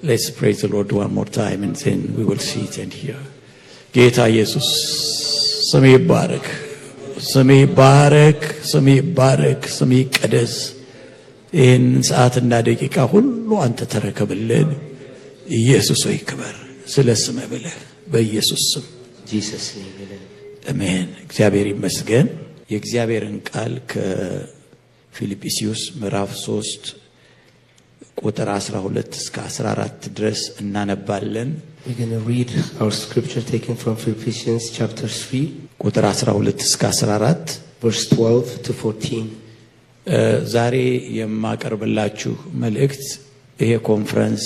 Let's praise the Lord one more time and then we will sit and hear. ጌታ ኢየሱስ ስም ይባረክ፣ ስም ይባረክ፣ ስም ይባረክ፣ ስም ይቀደስ። ይህን ሰዓትና ደቂቃ ሁሉ አንተ ተረከብልን። ኢየሱስ ሆይ ክበር፣ ስለ ስምህ ብለህ በኢየሱስ ስም ጂሰስ ኔም አሜን። እግዚአብሔር ይመስገን። የእግዚአብሔርን ቃል ከፊልጵስዩስ ምዕራፍ 3 ቁጥር 12 እስከ 14 ድረስ እናነባለን። We're going to read our scripture taken from Philippians chapter 3 ቁጥር 12 እስከ 14 verse 12 to 14. ዛሬ የማቀርብላችሁ መልእክት ይሄ ኮንፈረንስ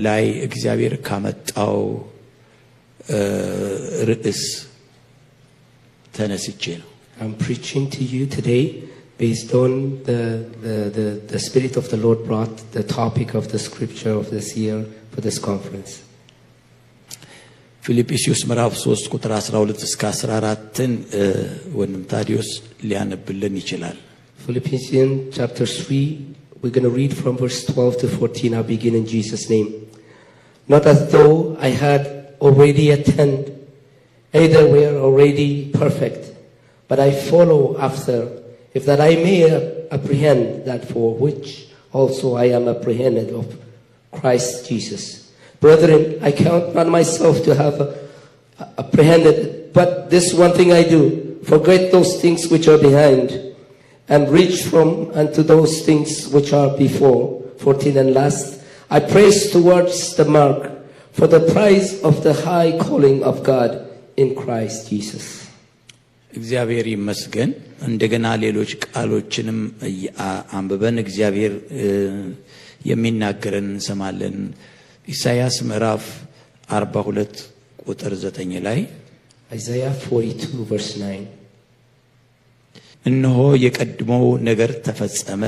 ላይ እግዚአብሔር ካመጣው ርዕስ ተነስቼ ነው። I'm preaching to you today based on the Spirit of the Lord brought the topic of the scripture of this year for this conference. ፊልጵስዩስ ምዕራፍ 3 ቁጥር 12 እስከ 14ን ወንድም ታዲዮስ ሊያነብልን ይችላል። Philippians chapter 3, we're going to read from verse 12 to 14. I'll begin in Jesus' name. Not as though I had already attained, either were already perfect, but I follow after, if that I may apprehend that for which also I am apprehended of Christ Jesus. Brethren, I count not myself to have apprehended, but this one thing I do, forget those things which are behind, and reach from unto those things which are before. 14 and last, I press towards the mark for the prize of the high calling of God in Christ Jesus. እግዚአብሔር ይመስገን። እንደገና ሌሎች ቃሎችንም አንብበን እግዚአብሔር የሚናገረን እንሰማለን። ኢሳይያስ ምዕራፍ 42 ቁጥር 9 ላይ Isaiah 42 verse 9. እነሆ የቀድሞው ነገር ተፈጸመ፣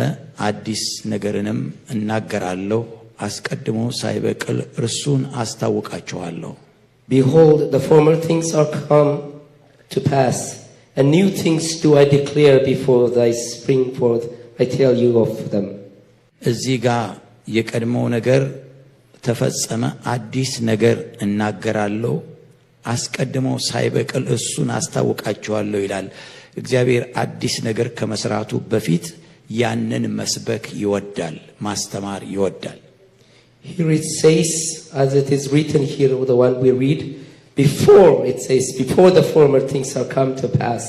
አዲስ ነገርንም እናገራለሁ፣ አስቀድሞ ሳይበቅል እርሱን አስታውቃቸዋለሁ። Behold, the former things are come to pass, and new things do I declare before thy spring forth. I tell you of them. እዚህ ጋር የቀድሞው ነገር ተፈጸመ፣ አዲስ ነገር እናገራለሁ፣ አስቀድሞ ሳይበቅል እሱን አስታውቃቸዋለሁ ይላል። እግዚአብሔር አዲስ ነገር ከመስራቱ በፊት ያንን መስበክ ይወዳል፣ ማስተማር ይወዳል። Here it says, as it is written here, the one we read, before it says, before the former things are come to pass.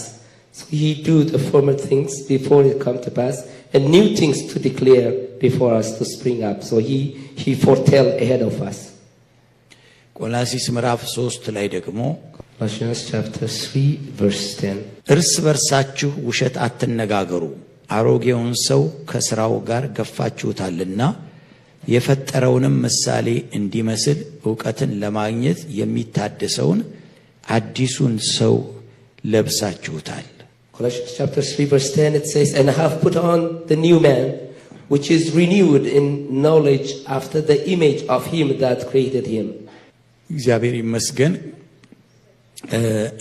So he do the former things before it come to pass, and new things to declare before us to spring up. So he foretell ahead of us. ቆላስይስ ምዕራፍ 3 ላይ ደግሞ Colossians chapter 3 verse 10. እርስ በርሳችሁ ውሸት አትነጋገሩ፣ አሮጌውን ሰው ከስራው ጋር ገፋችሁታልና የፈጠረውንም ምሳሌ እንዲመስል ዕውቀትን ለማግኘት የሚታደሰውን አዲሱን ሰው ለብሳችሁታል። Colossians chapter 3 verse 10, it says, and have put on the new man, which is renewed in knowledge after the image of him that created him. እግዚአብሔር ይመስገን።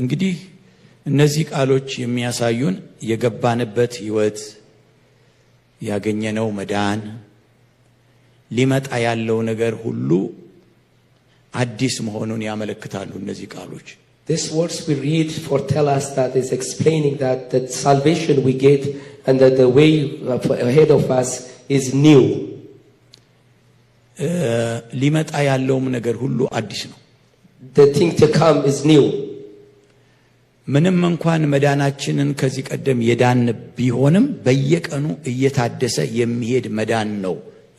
እንግዲህ እነዚህ ቃሎች የሚያሳዩን የገባንበት ሕይወት፣ ያገኘነው መዳን፣ ሊመጣ ያለው ነገር ሁሉ አዲስ መሆኑን ያመለክታሉ እነዚህ ቃሎች። These words we read foretell us that is explaining that the salvation we get and that the way ahead of us is new. ሊመጣ ያለውም ነገር ሁሉ አዲስ ነው። The thing to come is new. ምንም እንኳን መዳናችንን ከዚህ ቀደም የዳን ቢሆንም በየቀኑ እየታደሰ የሚሄድ መዳን ነው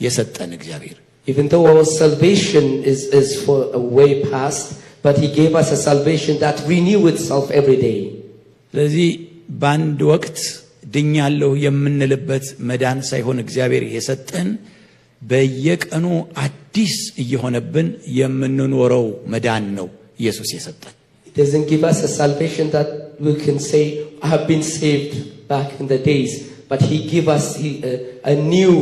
የሰጠን እግዚአብሔር። Even though our salvation is for a way past, but he gave us a salvation that renew itself every day. ስለዚህ በአንድ ወቅት ድኛለሁ የምንልበት መዳን ሳይሆን እግዚአብሔር የሰጠን በየቀኑ አዲስ እየሆነብን የምንኖረው መዳን ነው ኢየሱስ የሰጠን። It doesn't give us a salvation that we can say, I have been saved back in the days, but he give us a new,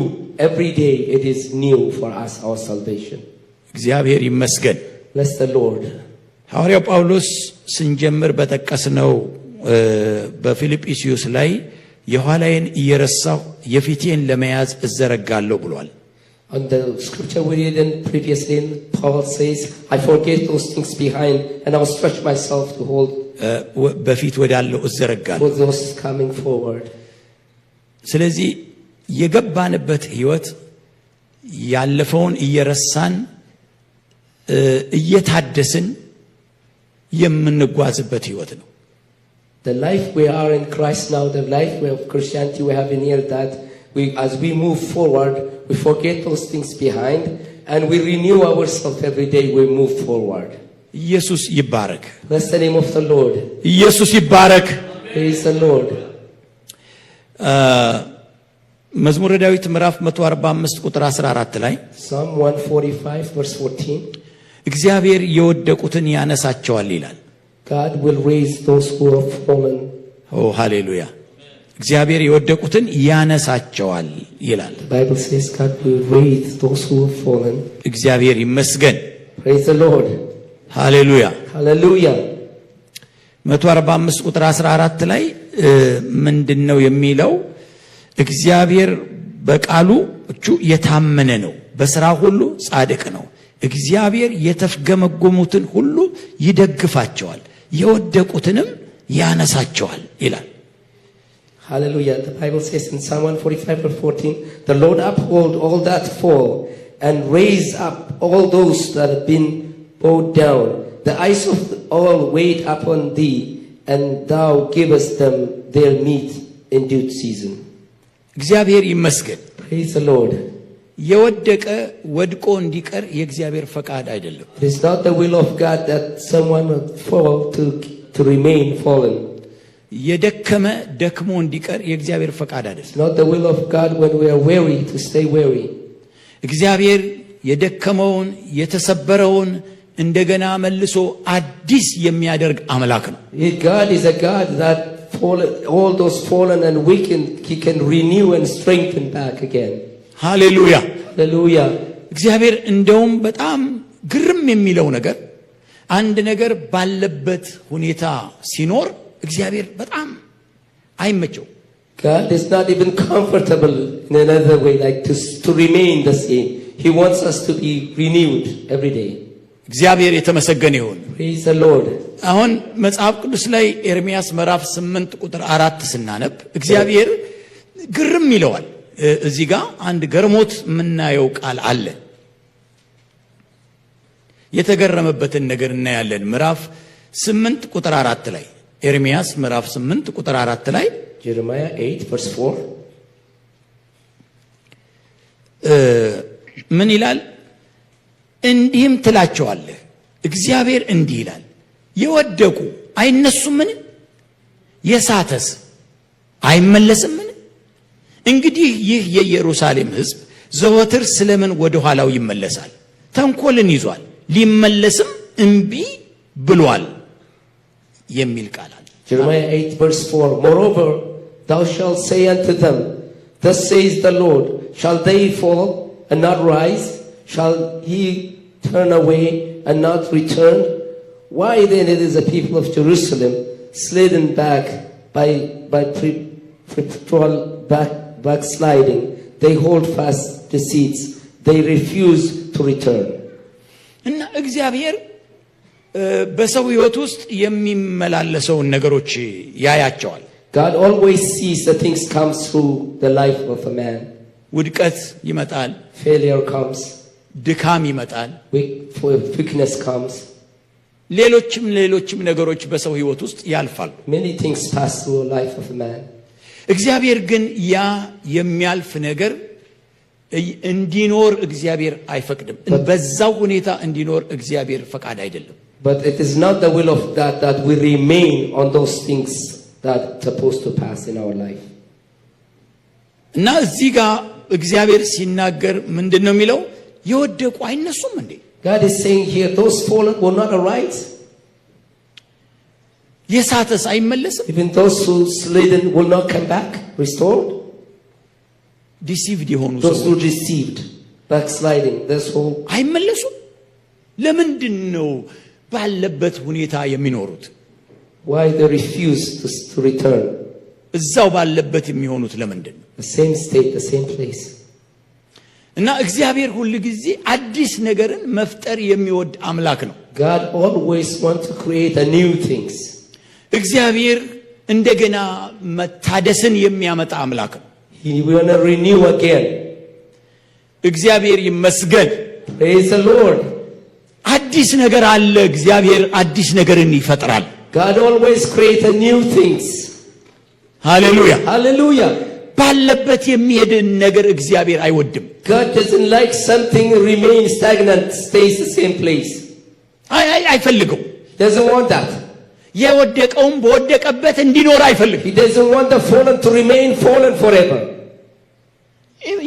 every day it is new for us, our salvation. እግዚአብሔር ይመስገን። Bless the Lord. ሐዋርያው ጳውሎስ ስንጀምር በጠቀስነው በፊልጵስዩስ ላይ የኋላዬን እየረሳሁ የፊቴን ለመያዝ እዘረጋለሁ ብሏል። On the scripture we read in previously, Paul says, I forget those things behind and I'll stretch myself to hold በፊት ወዳለው እዘረጋለሁ for those coming forward. ስለዚህ የገባንበት ህይወት ያለፈውን እየረሳን እየታደስን የምንጓዝበት ህይወት ነው። The life we are in Christ now, the life of Christianity we have in here, that as we move forward, we forget those things behind and we renew ourselves every day we move forward. ኢየሱስ ይባረክ። Bless the name of the Lord. ኢየሱስ ይባረክ። Praise the Lord. መዝሙረ ዳዊት ምዕራፍ 145 ቁጥር 14 ላይ Psalm 145 verse 14, እግዚአብሔር የወደቁትን ያነሳቸዋል ይላል። God will raise those who have fallen. ሃሌሉያ! እግዚአብሔር የወደቁትን ያነሳቸዋል ይላል። The Bible says God will raise those who have fallen. እግዚአብሔር ይመስገን። Praise the Lord. ሃሌሉያ! Hallelujah. 145 ቁጥር 14 ላይ ምንድነው የሚለው? እግዚአብሔር በቃሉ የታመነ ነው፣ በሥራ ሁሉ ጻድቅ ነው። እግዚአብሔር የተፍገመገሙትን ሁሉ ይደግፋቸዋል፣ የወደቁትንም ያነሳቸዋል ይላል። Hallelujah. The Bible says in Psalm 145 verse 14, the Lord uphold all that fall and raise up all those that have been bowed down. The eyes of all wait upon thee, and thou givest them their meat in due season. እግዚአብሔር ይመስገን። Praise the Lord. የወደቀ ወድቆ እንዲቀር የእግዚአብሔር ፈቃድ አይደለም። It is not the will of God that someone would fall to remain fallen. የደከመ ደክሞ እንዲቀር የእግዚአብሔር ፈቃድ አይደለም። It's not the will of God when we are weary to stay weary. እግዚአብሔር የደከመውን የተሰበረውን እንደገና መልሶ አዲስ የሚያደርግ አምላክ ነው። God is a God that all those fallen and weakened, he can renew and strengthen back again. ሃሌሉያ! Hallelujah. እግዚአብሔር እንደውም በጣም ግርም የሚለው ነገር አንድ ነገር ባለበት ሁኔታ ሲኖር እግዚአብሔር በጣም አይመቸው። God is not even comfortable in another way, like to remain the same. He wants us to be renewed every day. እግዚአብሔር የተመሰገነ ይሁን። Praise the Lord. አሁን መጽሐፍ ቅዱስ ላይ ኤርምያስ ምዕራፍ 8 ቁጥር 4 ስናነብ እግዚአብሔር ግርም ይለዋል። እዚህ ጋር አንድ ገርሞት የምናየው ቃል አለ። የተገረመበትን ነገር እናያለን። ምዕራፍ 8 ቁጥር 4 ላይ ኤርምያስ ምዕራፍ 8 ቁጥር 4 ላይ Jeremiah 8 verse 4 ምን ይላል? እንዲህም ትላቸዋለህ፣ እግዚአብሔር እንዲህ ይላል፣ የወደቁ አይነሱምን? የሳተስ አይመለስምን? እንግዲህ ይህ የኢየሩሳሌም ሕዝብ ዘወትር ስለምን ወደ ኋላው ይመለሳል? ተንኮልን ይዟል፣ ሊመለስም እምቢ ብሏል የሚል ቃል አለ። Jeremiah 8 verse 4, moreover thou shalt say unto them, thus says the Lord, shall they fall and not rise? Shall he turn away and not return? Why then it is the people of Jerusalem slidden back by perpetual backsliding. They hold fast deceits. They refuse to return. እና እግዚአብሔር በሰው ሕይወት ውስጥ የሚመላለሰውን ነገሮች ያያቸዋል። God always sees the things come through the life of a man. ውድቀት ይመጣል፣ Failure comes, ድካም ይመጣል፣ weakness comes. ሌሎችም ነገሮች በሰው ሕይወት ውስጥ ያልፋሉ። Many things pass through the life of a man. እግዚአብሔር ግን ያ የሚያልፍ ነገር እንዲኖር እግዚአብሔር አይፈቅድም። በዛው ሁኔታ እንዲኖር እግዚአብሔር ፈቃድ አይደለም። But it is not the will of God that we remain on those things that are supposed to pass in our life. እና እዚህ ጋር እግዚአብሔር ሲናገር ምንድነው የሚለው? የወደቁ አይነሱም እንዴ? God is saying here, those fallen will not arise. የሳተስ አይመለስም? Even those who slidden will not come back, restored. ዲሲቭድ የሆኑ Those who deceived, backsliding, this whole አይመለሱም? ለምንድን ነው ባለበት ሁኔታ የሚኖሩት? why they refuse to return? እዛው ባለበት የሚሆኑት ለምንድን ነው? The same state, the same place. እና እግዚአብሔር ሁሉ ጊዜ አዲስ ነገርን መፍጠር የሚወድ አምላክ ነው። God always wants to create a new things. እግዚአብሔር እንደገና መታደስን የሚያመጣ አምላክ ነው። He will renew again. እግዚአብሔር ይመስገን። Praise the Lord. አዲስ ነገር አለ። እግዚአብሔር አዲስ ነገርን ይፈጥራል። God always creates new things. ሃሌሉያ Hallelujah. ባለበት የሚሄድን ነገር እግዚአብሔር አይወድም። God doesn't like something remain stagnant, stays the same place. አይፈልገው። Doesn't want that. የወደቀውም በወደቀበት እንዲኖር አይፈልግም። He doesn't want the fallen to remain fallen forever.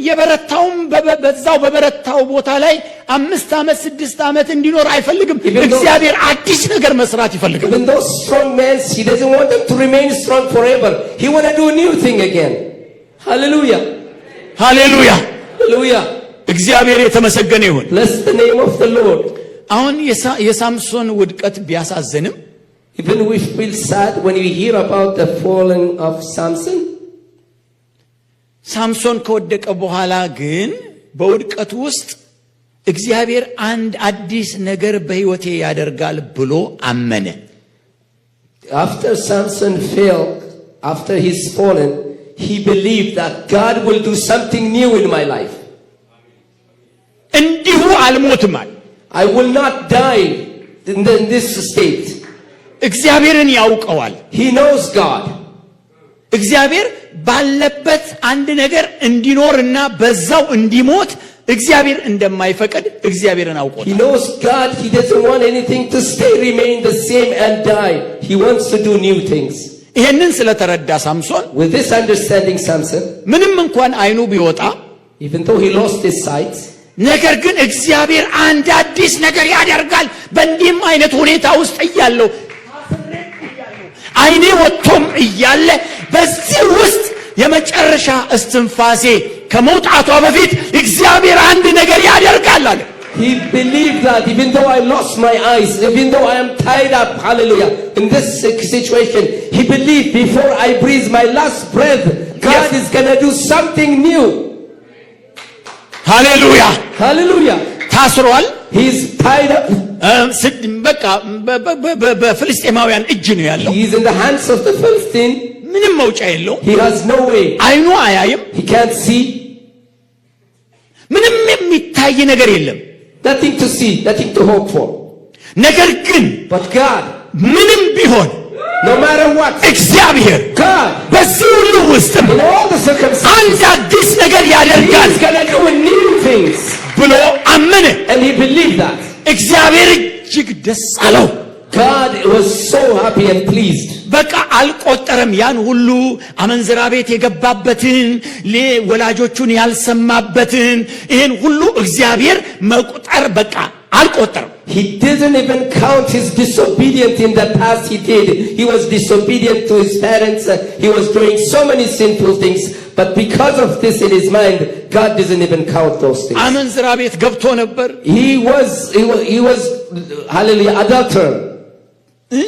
የበረታውም በዛው በበረታው ቦታ ላይ 5 ዓመት 6 ዓመት እንዲኖር አይፈልግም። እግዚአብሔር አዲስ ነገር መስራት ይፈልጋል። Even those strong men, he doesn't want them to remain strong forever. He want to do a new thing again. Hallelujah. Hallelujah. Hallelujah. እግዚአብሔር የተመሰገነ ይሁን። Bless the name of the Lord. አሁን የሳምሶን ውድቀት ቢያሳዝንም, even we feel sad when we hear about the falling of Samson. ሳምሶን ከወደቀ በኋላ ግን በውድቀቱ ውስጥ እግዚአብሔር አንድ አዲስ ነገር በሕይወቴ ያደርጋል ብሎ አመነ። After Samson fell, after he's fallen, he believed that God will do something new in my life. እንዲሁ አልሞትም አለ። I will not die in this state. እግዚአብሔርን ያውቀዋል። He knows God. እግዚአብሔር ባለበት አንድ ነገር እንዲኖርና በዛው እንዲሞት እግዚአብሔር እንደማይፈቅድ እግዚአብሔርን አውቆታል። He knows God. He doesn't want anything to stay, remain the same and die. He wants to do new things. ይሄንን ስለተረዳ ሳምሶን, with this understanding, Samson, ምንም እንኳን አይኑ ቢወጣ, even though he lost his sight, ነገር ግን እግዚአብሔር አንድ አዲስ ነገር ያደርጋል በእንዲህም አይነት ሁኔታ ውስጥ እያለው አይኔ ወጥቶም እያለ በዚህ ውስጥ የመጨረሻ እስትንፋሴ ከመውጣቷ በፊት እግዚአብሔር አንድ ነገር ያደርጋል አለ። he believed that even though I lost my eyes, even though I am tied up, hallelujah, in this situation, he believed before I breathe my last breath, God is going to do something new. Hallelujah. Hallelujah. ታስሯል። he is tied up. በቃ በፍልስጤማውያን እጅ ነው ያለው። he is in the hands of the Philistine. ምንም መውጫ የለውም። he has no way. አይኑ አያይም። he can't see. ምንም የሚታይ ነገር የለም። nothing to see, nothing to hope for. ነገር ግን but God, ምንም ቢሆን, no matter what, እግዚአብሔር God በዚህ ሁሉ ውስጥ in all the circumstances አንድ አዲስ ነገር ያደርጋል He's going to do new things ብሎ አመነ። and he believed that. እግዚአብሔር እጅግ ደስ አለው። God was so happy and pleased. በቃ አልቆጠረም። ያን ሁሉ አመንዝራ ቤት የገባበትን ወላጆቹን ያልሰማበትን ይሄን ሁሉ እግዚአብሔር መቁጠር በቃ አልቆጠረም። He didn't even count his disobedience in the past he did. He was disobedient to his parents. He was doing so many sinful things. But because of this in his mind, God doesn't even count those things. አመንዝራ ቤት ገብቶ ነበር። He was hallelujah, adulterer.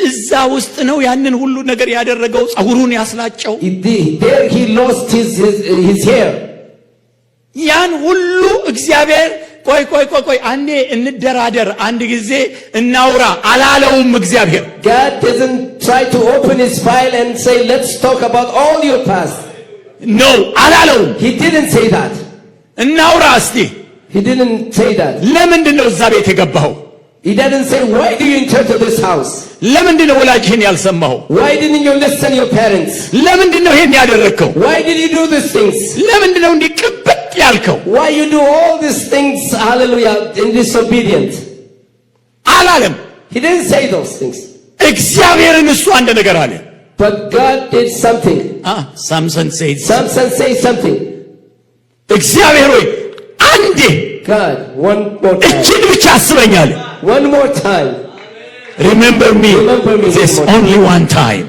እዛ ውስጥ ነው ያንን ሁሉ ነገር ያደረገው። ጸጉሩን ያስላጨው። There he lost his hair. ያን ሁሉ እግዚአብሔር ቆይ አንዴ እንደራደር፣ አንድ ጊዜ እናውራ አላለውም። እግዚአብሔር God doesn't try to open his file and say let's talk about all your past. No, አላለውም። He didn't say that. እናውራ እስቲ። He didn't say that. ለምንድን ነው እዛ ቤት የገባኸው? He didn't say why do you enter to this house? ለምንድን ነው ወላጅህን ያልሰማኸው? Why didn't you listen to your parents? ለምንድን ነው ይሄን ያደረግከው? Why did you do these things? ለምንድን ነው እንዲቀበጥ ያልከው? Why you do all these things, hallelujah, in disobedient? አላለም። He didn't say those things. እግዚአብሔርን እሱ አንድ ነገር አለ። But God did something. Samson said something. እግዚአብሔር ሆይ አንዴ God, one more time. እችን ብቻ አስበኛል። One more time. Remember me. Remember me. There's only one time.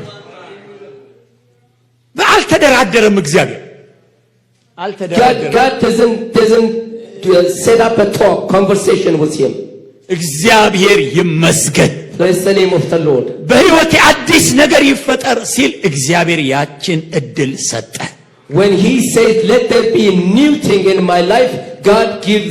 አልተደራደረም። እግዚአብሔር አልተደራደረም። God doesn't set up a talk, conversation with him. እግዚአብሔር ይመስገን። Bless the name of the Lord. በሕይወቴ አዲስ ነገር ይፈጠር ሲል እግዚአብሔር ያችን እድል ሰጠ። When he said let there be a new thing in my life, God give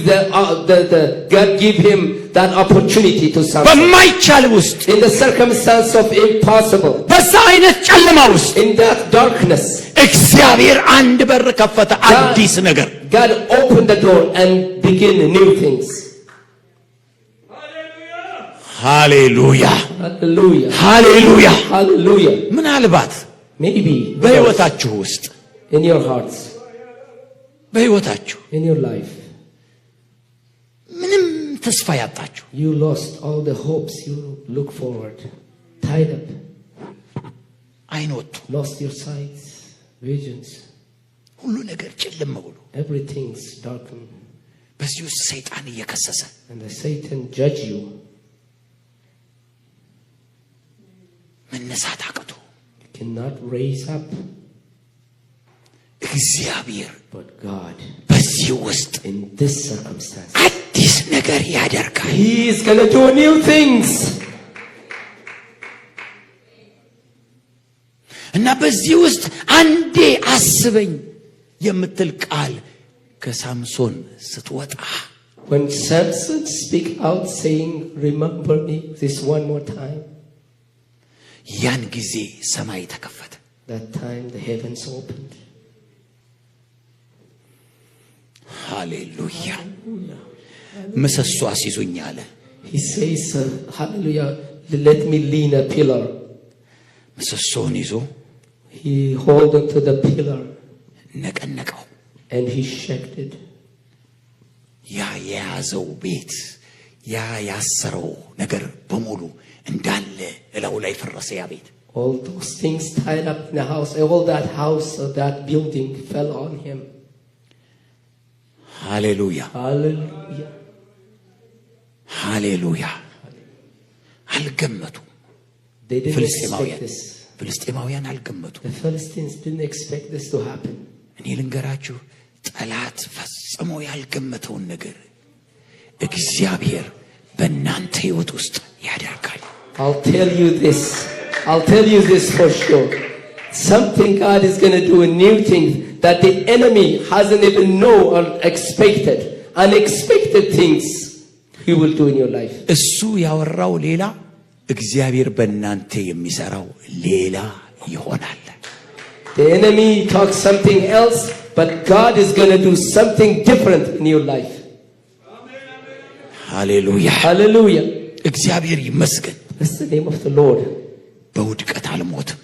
God give him that opportunity to something. በማይቻል ውስጥ In the circumstance of impossible. በዛ አይነት ጨለማ ውስጥ In that darkness. እግዚአብሔር አንድ በር ከፈተ። አዲስ ነገር God opened the door and begin new things. ሃሌሉያ Hallelujah. ሃሌሉያ። Hallelujah. ምናልባት Maybe በሕይወታችሁ ውስጥ in your hearts, በሕይወታችሁ in your life, ምንም ተስፋ ያጣችሁ you lost all the hopes you look forward, tied up, አይኖቱ lost your sight, visions, ሁሉ ነገር ጨለማ ብሎ everything's darkened, በዚህ ውስጥ ሰይጣን እየከሰሰ and the Satan judge you. መነሳት አቅቶ You cannot raise up, እግዚአብሔር but God, በዚህ ውስጥ in this circumstance, አዲስ ነገር ያደርጋል። He is going to do new things. እና በዚህ ውስጥ አንዴ አስበኝ የምትል ቃል ከሳምሶን ስትወጣ When Samson speak out saying, remember me this one more time, ያን ጊዜ ሰማይ ተከፈተ። that time the heavens opened. ሃሌሉያ። ምሰሶ አስይዞኝ አለ። He says, hallelujah, let me lean a pillar. ምሰሶውን ይዞ He hold onto the pillar ነቀነቀው። and he shook it. ያ የያዘው ቤት ያ ያሰረው ነገር በሙሉ እንዳለ እላው ላይ ፈረሰ። ያ ቤት All those things tied up in the house, all that house or that building fell on him. ሃሌሉያ Hallelujah. ሃሌሉያ። አልገመቱም። They didn't expect this. ፍልስጤማውያን አልገመቱም። The Philistines didn't expect this to happen. እኔ ልንገራችሁ፣ ጠላት ፈጽሞ ያልገመተውን ነገር እግዚአብሔር በእናንተ ሕይወት ውስጥ ያደርጋል። I'll tell you this for sure. Something God is going to do, a new thing that the enemy hasn't even known or expected. Unexpected things He will do in your life. እሱ ያወራው ሌላ፣ እግዚአብሔር በእናንተ የሚሰራው ሌላ ይሆናል። The enemy talks something else, but God is going to do something different in your life. ሃሌሉያ Hallelujah. እግዚአብሔር ይመስገን። Bless the name of the Lord. በውድቀት አልሞትም፣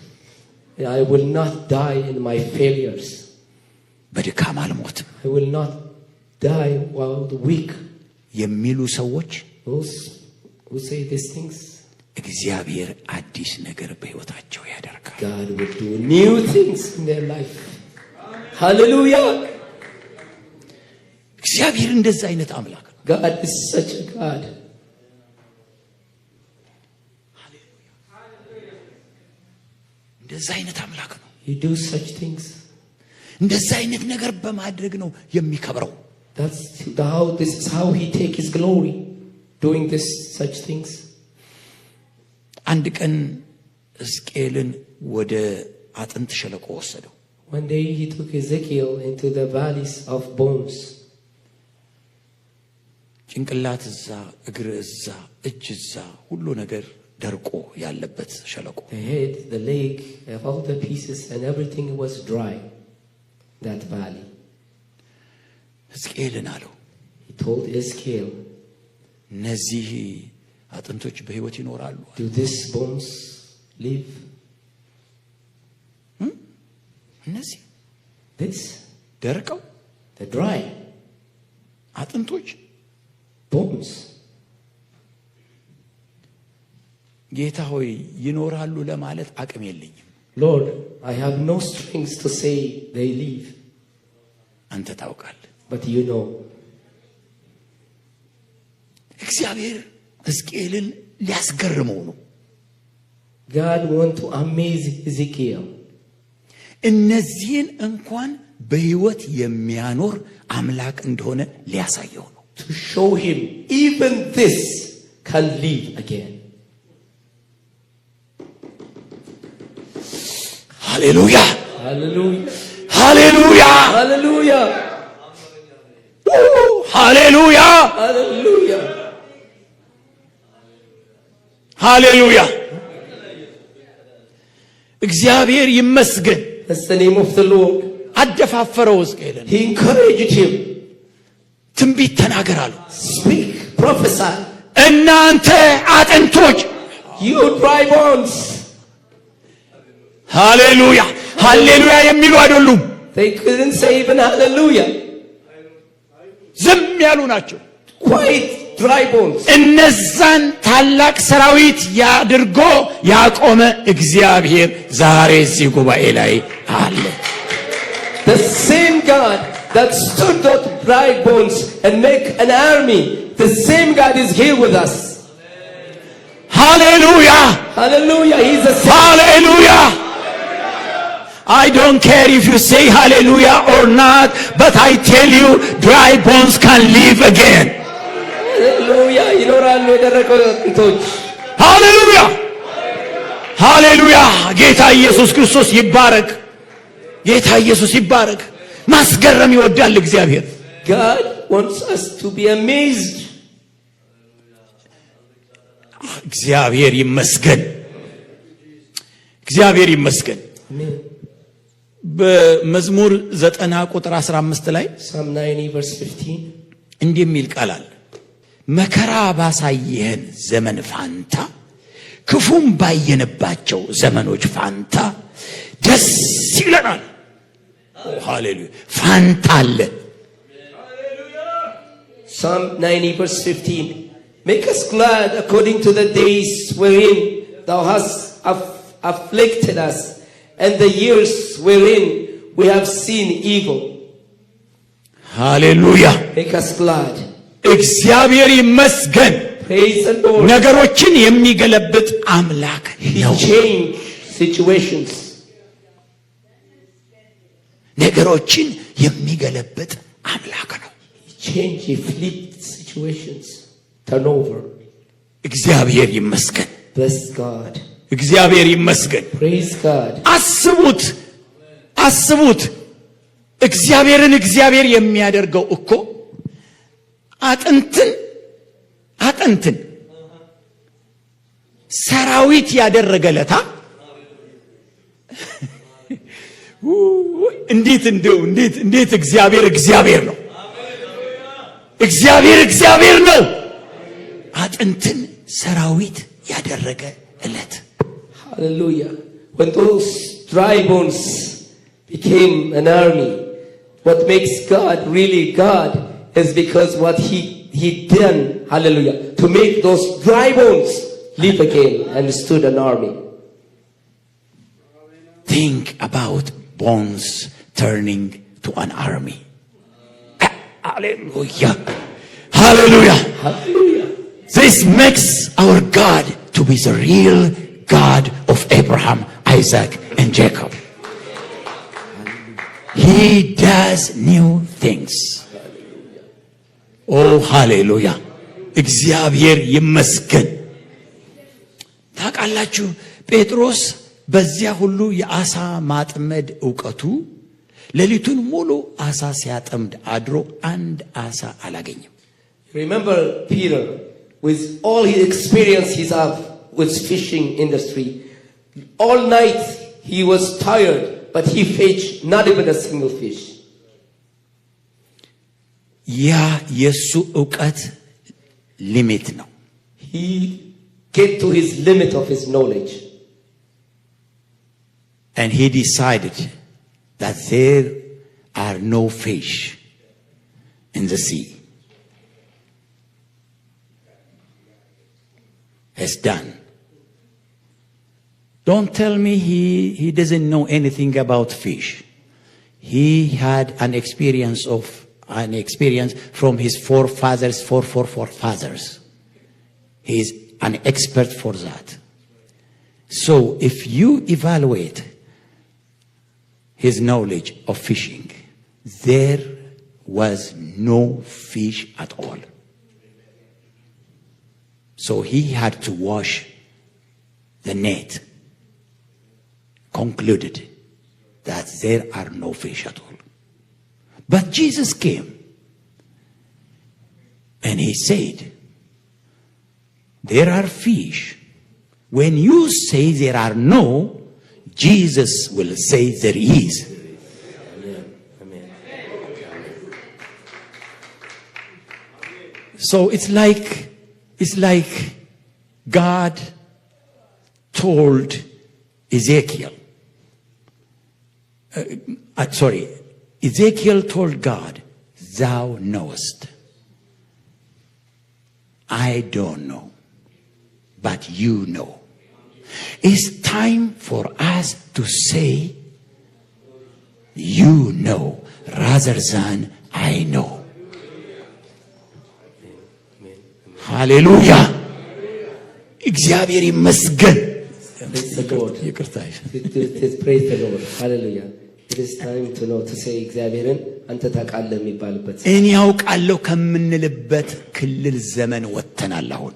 I will not die in my failures. በድካም አልሞትም I will not die while the weak. የሚሉ ሰዎች Those who say these things, እግዚአብሔር አዲስ ነገር በሕይወታቸው ያደርጋል። God will do new things in their life. Hallelujah. እግዚአብሔር እንደዛ አይነት አምላክ ነው። God is such a God. እንደዛ አይነት አምላክ ነው። He do such things. እንደዛ አይነት ነገር በማድረግ ነው የሚከብረው። This is how He take His glory, doing such things. አንድ ቀን ሕዝቅኤልን ወደ አጥንት ሸለቆ ወሰደው። One day He took Ezekiel into the valleys of bones. ጭንቅላት እዛ፣ እግር እዛ፣ እጅ እዛ፣ ሁሉ ነገር ደርቆ ያለበት ሸለቆ። The head, the leg, all the pieces and everything was dry. That valley. ሕዝቅኤልን አለው፣ He told Ezekiel, እነዚህ አጥንቶች በሕይወት ይኖራሉ? do these bones live? እነዚህ This? ደርቀው The dry አጥንቶች bones. ጌታ ሆይ ይኖራሉ ለማለት አቅም የለኝም። Lord, I have no strength to say they live. አንተ ታውቃለህ። But you know. እግዚአብሔር ሕዝቅኤልን ሊያስገርመው ነው። God want to amaze Ezekiel. እነዚህን እንኳን በሕይወት የሚያኖር አምላክ እንደሆነ ሊያሳየው ነው። To show him even this can live again. ሃሌሉያ Hallelujah. ሃሌሉያ Hallelujah. ሃሌሉያ Hallelujah. ሃሌሉያ። እግዚአብሔር ይመስገን። That's the name of the Lord. አደፋፈረው ሕዝቅኤልን። He encouraged him. ትንቢት ተናገር አለው። Speak, prophesy. እናንተ አጥንቶች፣ You dry bones. ሃሌሉያ ሃሌሉያ የሚሉ አይደሉም። They couldn't say even hallelujah. ዝም ያሉ ናቸው። Quiet, dry bones. እነዛን ታላቅ ሰራዊት ያድርጎ ያቆመ እግዚአብሔር ዛሬ እዚህ ጉባኤ ላይ አለ። The same God that stood those dry bones and make an army, the same God is here with us. ሃሌሉያ Hallelujah. He's the same. ሃሌሉያ። I don't care if you say hallelujah or not, but I tell you, dry bones can live again. Hallelujah. ይኖራሉ የደረቀው አጥንቶች። ሃሌሉያ ሃሌሉያ። ጌታ ኢየሱስ ክርስቶስ ይባረክ። ጌታ ኢየሱስ ይባረክ። ማስገረም ይወዳል እግዚአብሔር። God wants us to be amazed. እግዚአብሔር ይመስገን። እግዚአብሔር ይመስገን። Amen. በመዝሙር 90 ቁጥር 15 ላይ Psalm 90 verse 15. እንዲህ የሚል ቃል አለ። መከራ ባሳየህን ዘመን ፋንታ፣ ክፉም ባየንባቸው ዘመኖች ፋንታ ደስ ይለናል። ሃሌሉያ። ፋንታ አለ። Psalm 90 verse 15. Make us glad according to the days wherein thou hast afflicted us, and the years wherein we have seen evil. ሃሌሉያ። Make us glad. እግዚአብሔር ይመስገን። Praise the Lord. ነገሮችን የሚገለብጥ አምላክ ነው። He changed situations. ነገሮችን የሚገለብጥ አምላክ ነው። He changed, he flipped situations. Turn over. እግዚአብሔር ይመስገን። Bless God. እግዚአብሔር ይመስገን። Praise God. አስቡት አስቡት። እግዚአብሔርን እግዚአብሔር የሚያደርገው እኮ አጥንትን ሰራዊት ያደረገለታ እንዴት እግዚአብሔር ነው። እግዚአብሔር ነው። አጥንትን ሰራዊት ያደረገ እለት። Hallelujah. When those dry bones became an army, what makes God really God is because what he done, hallelujah, to make those dry bones live again and stood an army. Think about bones turning to an army. Hallelujah. Hallelujah. Hallelujah. This makes our God to be the real God of Abraham, Isaac, and Jacob. He does new things. Oh, hallelujah. እግዚአብሔር ይመስገን። ታውቃላችሁ ጴጥሮስ በዚያ ሁሉ የአሳ ማጥመድ ዕውቀቱ ሌሊቱን ሙሉ አሳ ሲያጠምድ አድሮ አንድ አሳ አላገኘም። Remember Peter, with all his experience he had with fishing industry, all night he was tired, but he fished not even a single fish. ያ የሱ ዕውቀት ሊሚት ነው። He get to his limit of his knowledge. And he decided that there are no fish in the sea. It's done. Don't tell me he doesn't know anything about fish. He had an experience from his forefathers. He is an expert for that. So if you evaluate his knowledge of fishing, there was no fish at all. So he had to wash the net, concluded that there are no fish at all. But Jesus came And he said, there are fish. When you say there are no, Jesus will say there is. Amen. So it's like God told Ezekiel. Ezekiel told God, thou knowest. I don't know, but you know. It's time for us to say, you know, rather than I know. ሃሌሉያ! እግዚአብሔር ይመስገን። Praise the Lord. Praise the Lord. Hallelujah. It is time to know, to say እግዚአብሔርን አንተ ታውቃለህ የሚባልበት እኔ ያውቃለሁ ከምንልበት ክልል ዘመን ወጥተናል። አሁን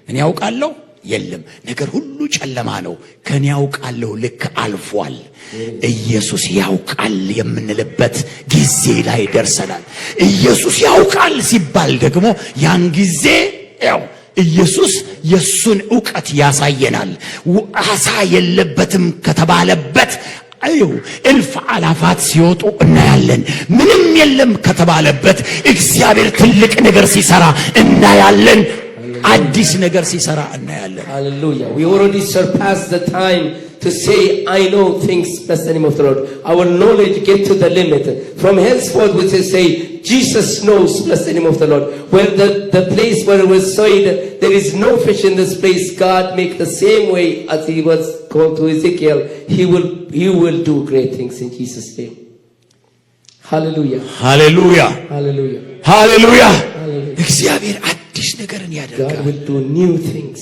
እኔ ያውቃለሁ የለም፣ ነገር ሁሉ ጨለማ ነው። ከኔ ያውቃለሁ ልክ አልፏል። ኢየሱስ ያውቃል የምንልበት ጊዜ ላይ ደርሰናል። ኢየሱስ ያውቃል ሲባል ደግሞ ያን ጊዜ ያው ኢየሱስ የሱን ዕውቀት ያሳየናል። አሳ የለበትም ከተባለበት እልፍ አላፋት ሲወጡ እናያለን። ምንም የለም ከተባለበት እግዚአብሔር ትልቅ ነገር ሲሰራ እናያለን። አዲስ ነገር ሲሰራ እናያለን። Hallelujah. We already surpassed the time to say I know things. Bless the name of the Lord. Our knowledge get to the limit. From henceforth we say Jesus knows. Bless the name of the Lord. Where the place where it was said there is no fish in this place, God make the same way as he was called to Ezekiel. He will do great things in Jesus' name. Hallelujah. Hallelujah. Hallelujah. Hallelujah. እግዚአብሔር አዲስ ነገርን ያደርጋል። God will do new things.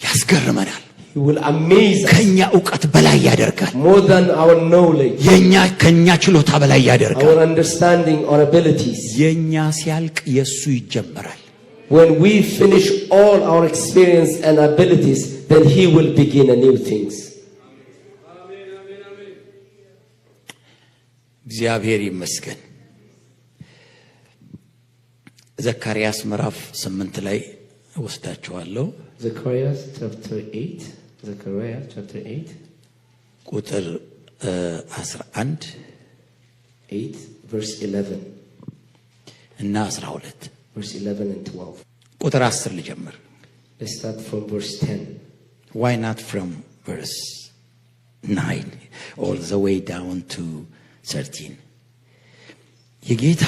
ያስገርመናል። He will amaze us. ከኛ ዕውቀት በላይ ያደርጋል። More than our knowledge. ከኛ ችሎታ በላይ ያደርጋል። Our understanding or abilities. የኛ ሲያልቅ የሱ ይጀምራል። When we finish all our experience and abilities, then he will begin a new things. እግዚአብሔር ይመስገን። ዘካርያስ ምዕራፍ 8 ላይ ወስዳችኋለሁ። Zechariah chapter 8 ቁጥር 11 8 verse 11 እና 12 verse 11 and 12. ቁጥር 10 ልጀምር። Let's start from verse 10. Why not from verse 9 all the way down to 13? የጌታ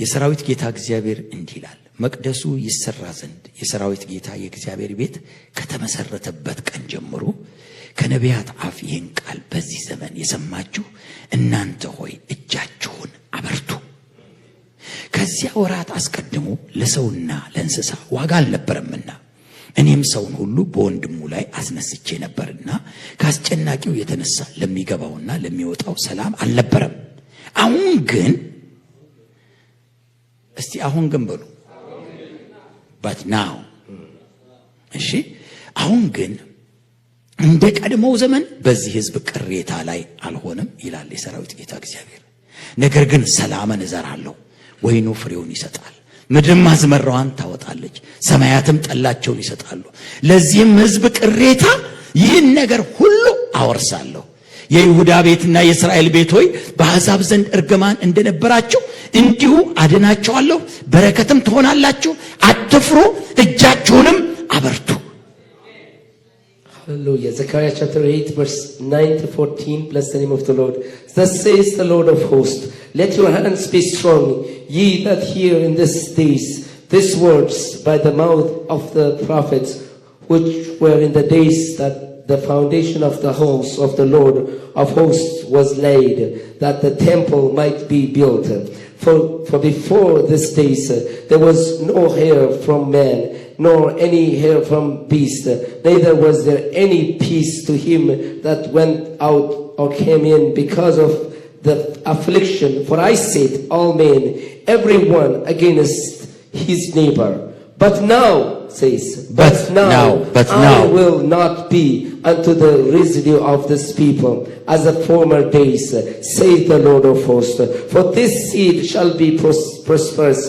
የሰራዊት ጌታ እግዚአብሔር እንዲህ ይላል፣ መቅደሱ ይሰራ ዘንድ የሰራዊት ጌታ የእግዚአብሔር ቤት ከተመሰረተበት ቀን ጀምሮ ከነቢያት አፍ ይህን ቃል በዚህ ዘመን የሰማችሁ እናንተ ሆይ እጃችሁን አበርቱ። ከዚያ ወራት አስቀድሞ ለሰውና ለእንስሳ ዋጋ አልነበረምና እኔም ሰውን ሁሉ በወንድሙ ላይ አስነስቼ ነበርና ከአስጨናቂው የተነሳ ለሚገባውና ለሚወጣው ሰላም አልነበረም። አሁን ግን እስቲ አሁን ግን በሉ but now እሺ አሁን ግን እንደ ቀድሞው ዘመን በዚህ ሕዝብ ቅሬታ ላይ አልሆነም ይላል የሰራዊት ጌታ እግዚአብሔር። ነገር ግን ሰላምን እዘራለሁ፣ ወይኑ ፍሬውን ይሰጣል፣ ምድርም አዝመራዋን ታወጣለች፣ ሰማያትም ጠላቸውን ይሰጣሉ። ለዚህም ሕዝብ ቅሬታ ይህን ነገር ሁሉ አወርሳለሁ። የይሁዳ ቤትና የእስራኤል ቤት ሆይ በአሕዛብ ዘንድ እርግማን እንደነበራችሁ እንዲሁ አድናቸዋለሁ፣ በረከትም ትሆናላችሁ። አትፍሩ፣ እጃችሁንም አበርቱ። Hallelujah. Zechariah chapter 8 verse 9 to 14. Bless the name of the Lord. Thus says the Lord of hosts, let your hands be strong, ye that hear in these days these words by the mouth of the prophets, which were in the days that the foundation of the house of the Lord of hosts was laid, that the temple might be built. For before these days there was no hair from man, nor any hair from beast, neither was there any peace to him that went out or came in because of the affliction. For I said, all men, every one against his neighbor. But now, says, but now I will not be unto the residue of this people as the former days, saith the Lord of hosts. For this seed shall be prosperous.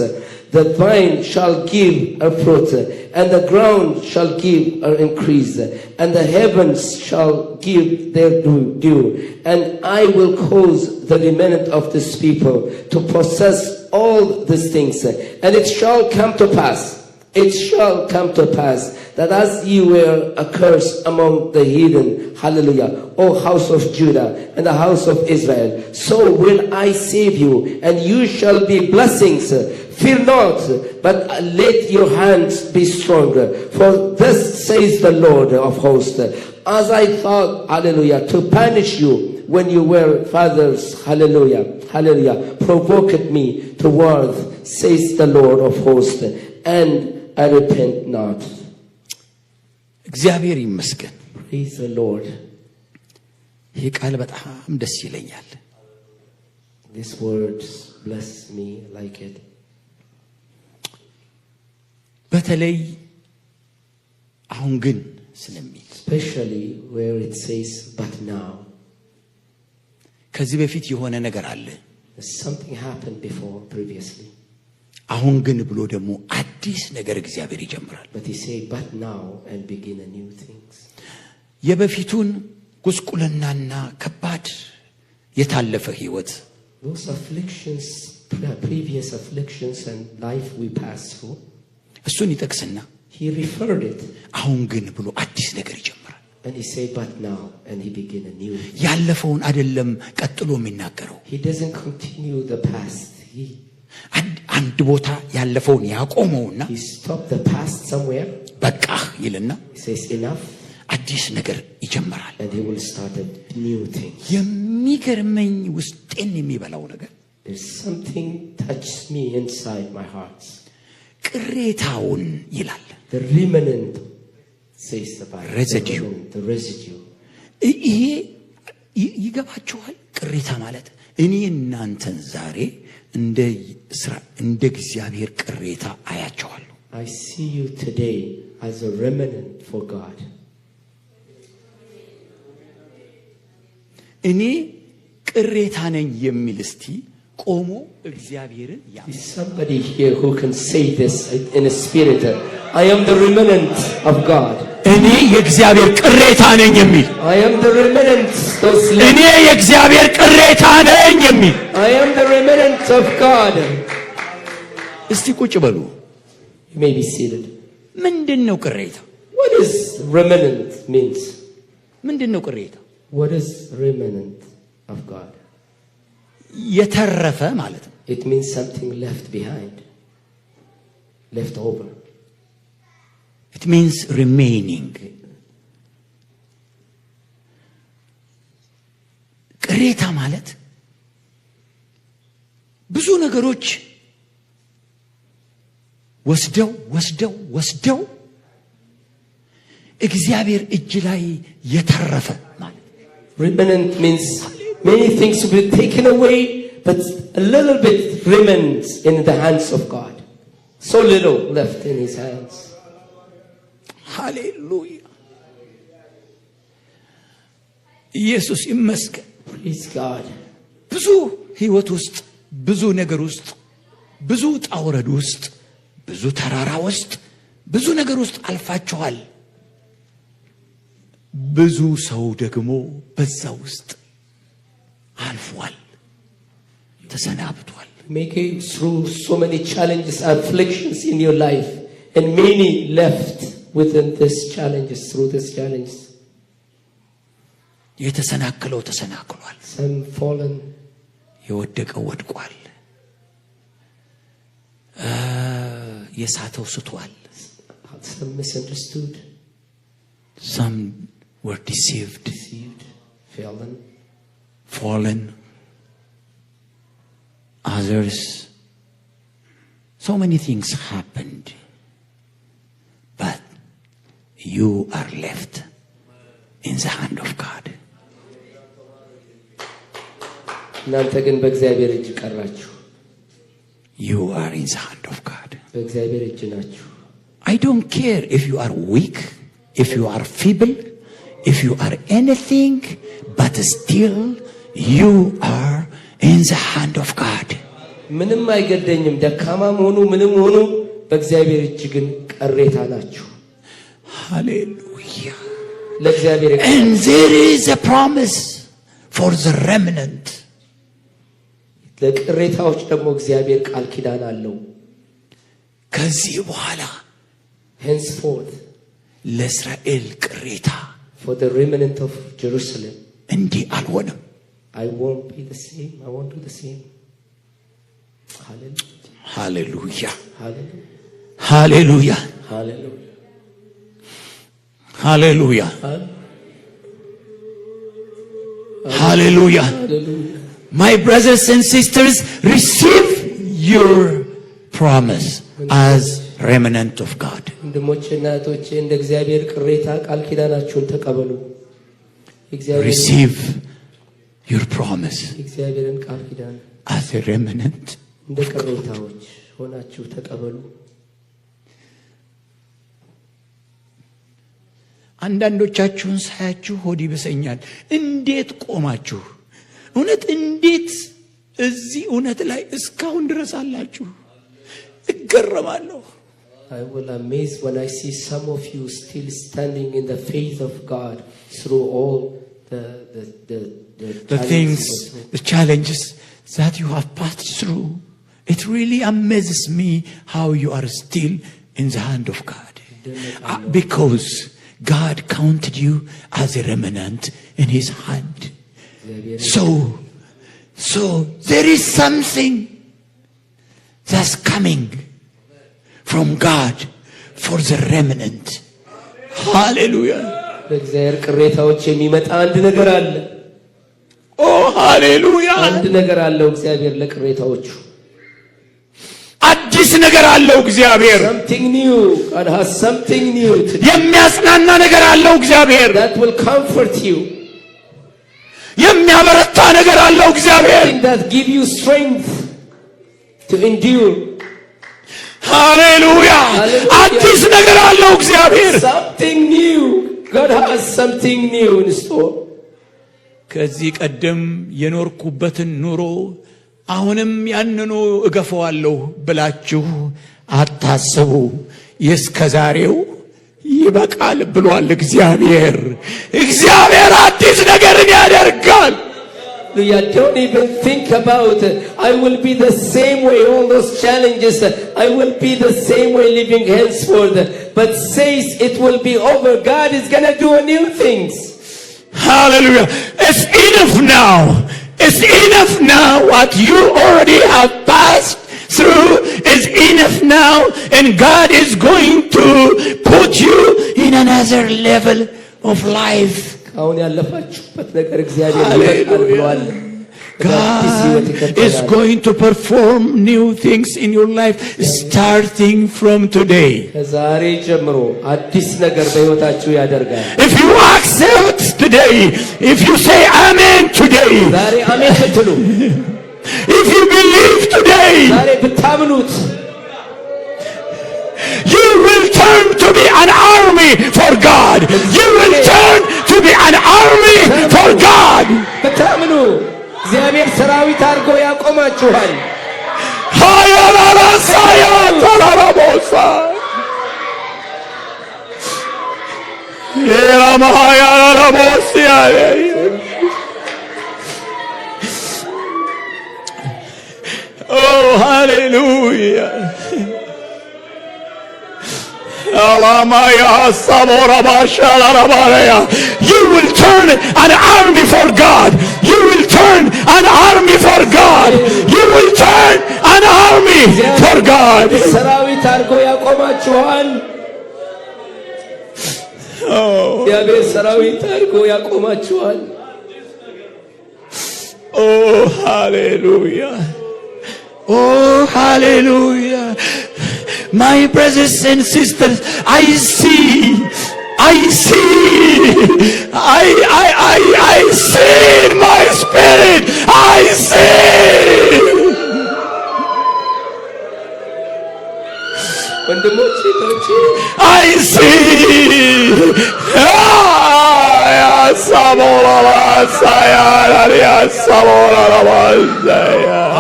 The vine shall give her fruit, and the ground shall give her increase, and the heavens shall give their due. And I will cause the remnant of this people to possess all these things. And it shall come to pass, it shall come to pass, that as ye were accursed among the heathen, hallelujah, O house of Judah and the house of Israel, so will I save you, and you shall be blessings. Fear not, but let your hands be strong. For thus says the Lord of hosts, as I thought, hallelujah, to punish you when you were fathers, hallelujah, hallelujah, provoked me to wrath, says the Lord of hosts, and I repent not. እግዚአብሔር ይመስገን። Praise the Lord. ይህ ቃል በጣም ደስ ይለኛል። These words bless me like it. በተለይ አሁን ግን ስለሚል Especially where it says but now. ከዚህ በፊት የሆነ ነገር አለ። Something happened before previously. አሁን ግን ብሎ ደግሞ አዲስ ነገር እግዚአብሔር ይጀምራል። But he said but now and begin a new things. የበፊቱን ጉስቁልናና ከባድ የታለፈ ህይወት Those afflictions, previous afflictions and life we passed through. እሱን ይጠቅስና he referred it. አሁን ግን ብሎ አዲስ ነገር ይጀምራል። And he said but now and he begin a new thing. ያለፈውን አይደለም ቀጥሎ የሚናገረው። He doesn't continue the past. አንድ ቦታ ያለፈውን ያቆመውና he stopped the past somewhere. በቃ ይልና he says enough. አዲስ ነገር ይጀምራል። And he will start a new thing. የሚገርመኝ ውስጤን የሚበላው ነገር there's something touches me inside my heart. ቅሬታውን ይላል። The remnant says the Bible. residue. The residue. ይሄ ይገባችኋል? ቅሬታ ማለት እኔ እናንተን ዛሬ እንደ እግዚአብሔር ቅሬታ አያቸዋለሁ። I see you today as a remnant for God. እኔ ቅሬታ ነኝ የሚል እስቲ ቆሞ እግዚአብሔርን Is somebody here who can say this in a spirit? I am the remnant of God. እኔ የእግዚአብሔር ቅሬታ ነኝ የሚል I am the remnant. እኔ የእግዚአብሔር ቅሬታ ነኝ የሚል I am the remnant of God. እስቲ ቁጭ በሉ። You may be seated. ምንድነው ቅሬታ? What is remnant means? ምንድነው ቅሬታ? What is remnant of God? የተረፈ ማለት ነው። It means something left behind, left over. It means remaining. ቅሬታ ማለት ብዙ ነገሮች ወስደው እግዚአብሔር እጅ ላይ የተረፈ ማለት። Remnant means many things will be taken away, but a little bit remains in the hands of God. So little left in his hands. ሃሌሉያ! ኢየሱስ ይመስገን። Praise God. ብዙ ህይወት ውስጥ፣ ብዙ ነገር ውስጥ፣ ብዙ ጣውረድ ውስጥ፣ ብዙ ተራራ ውስጥ፣ ብዙ ነገር ውስጥ አልፋችኋል። ብዙ ሰው ደግሞ በዛ ውስጥ አልፏል፣ ተሰናብቷል። Making through so many challenges, afflictions in your life, and many left within these challenges, through these challenges. የተሰናከለው ተሰናክሏል፣ Some fallen, የወደቀው ወድቋል፣ የሳተው ስቷል። some misunderstood, some were deceived, fallen. Others, so many things happened, but you are left in the hand of God. እናንተ ግን በእግዚአብሔር እጅ ቀራችሁ። You are in the hand of God. በእግዚአብሔር እጅ ናችሁ። I don't care if you are weak, if you are feeble, if you are anything, but still you are in the hand of God. ምንም አይገደኝም ደካማም ሆኑ ምንም ሆኑ በእግዚአብሔር እጅ ግን ቅሬታ ናችሁ Hallelujah. ለእግዚአብሔር And there is a promise for the remnant. ለቅሬታዎች ደግሞ እግዚአብሔር ቃል ኪዳን አለው ከዚህ በኋላ henceforth ለእስራኤል ቅሬታ for the remnant of Jerusalem እንዲህ አልሆነም I won't be the same. I won't do the same. Hallelujah. Hallelujah. Hallelujah. Hallelujah. Hallelujah. Hallelujah. Hallelujah. My brothers and sisters, receive your promise as remnant of God. ወንድሞቼና እህቶቼ እንደ እግዚአብሔር ቅሬታ ቃል ኪዳናችሁን ተቀበሉ Receive your promise እግዚአብሔርን ቃል ኪዳን as a remnant እንደ ቅሬታዎች ሆናችሁ ተቀበሉ አንዳንዶቻችሁን ሳያችሁ ሆድ ይብሰኛል እንዴት ቆማችሁ እውነት እንዴት እዚህ እውነት ላይ እስካሁን ድረስ አላችሁ እገረማለሁ I will amaze when I see some of you still standing in the faith of God through all the things, the challenges that you have passed through. It really amazes me how you are still in the hand of God. Because God counted you as a remnant in His hand. So there is something that's coming from God for the remnant. Hallelujah. በእግዚአብሔር ቅሬታዎች የሚመጣ አንድ ነገር አለ Oh hallelujah አንድ ነገር አለው እግዚአብሔር ለቅሬታዎቹ አዲስ ነገር አለው እግዚአብሔር something new God has something new የሚያጽናና ነገር አለው እግዚአብሔር that will comfort you የሚያበረታ ነገር አለው እግዚአብሔር that give you strength to endure Hallelujah አዲስ ነገር አለው እግዚአብሔር something new God has something new in store ከዚህ ቀደም የኖርኩበትን ኑሮ አሁንም ያንኑ እገፈዋለሁ ብላችሁ አታስቡ የስከዛሬው ይበቃል ብሏል እግዚአብሔር አዲስ ነገርን ያደርጋል You don't even think about I will be the same way all those challenges I will be the same way living henceforth but says it will be over God is going to do new things Hallelujah it's enough now what you already have passed through is enough now and God is going to put you in another level of life አሁን ያለፋችሁበት ነገር እግዚአብሔር ይፈቅዳል ብሏል God is going to perform new things in your life starting from today. ከዛሬ ጀምሮ አዲስ ነገር በሕይወታችሁ ያደርጋል If you accept today, if you say amen today, ዛሬ አሜን ብትሉ if you believe today, ዛሬ ብታምኑት you will turn to be an army for God. You will turn to be an army for God. ብታምኑ እግዚአብሔር ሰራዊት አድርጎ ያቆማችኋል Oh hallelujah You will turn an army for God. You will turn an army for God. You will turn an army for God. ሰራዊት አድርጎ ያቆማችኋል እግዚአብሔር ሰራዊት አድርጎ ያቆማችኋል Oh hallelujah Oh hallelujah My brothers and sisters, I see in my spirit, I see. I see.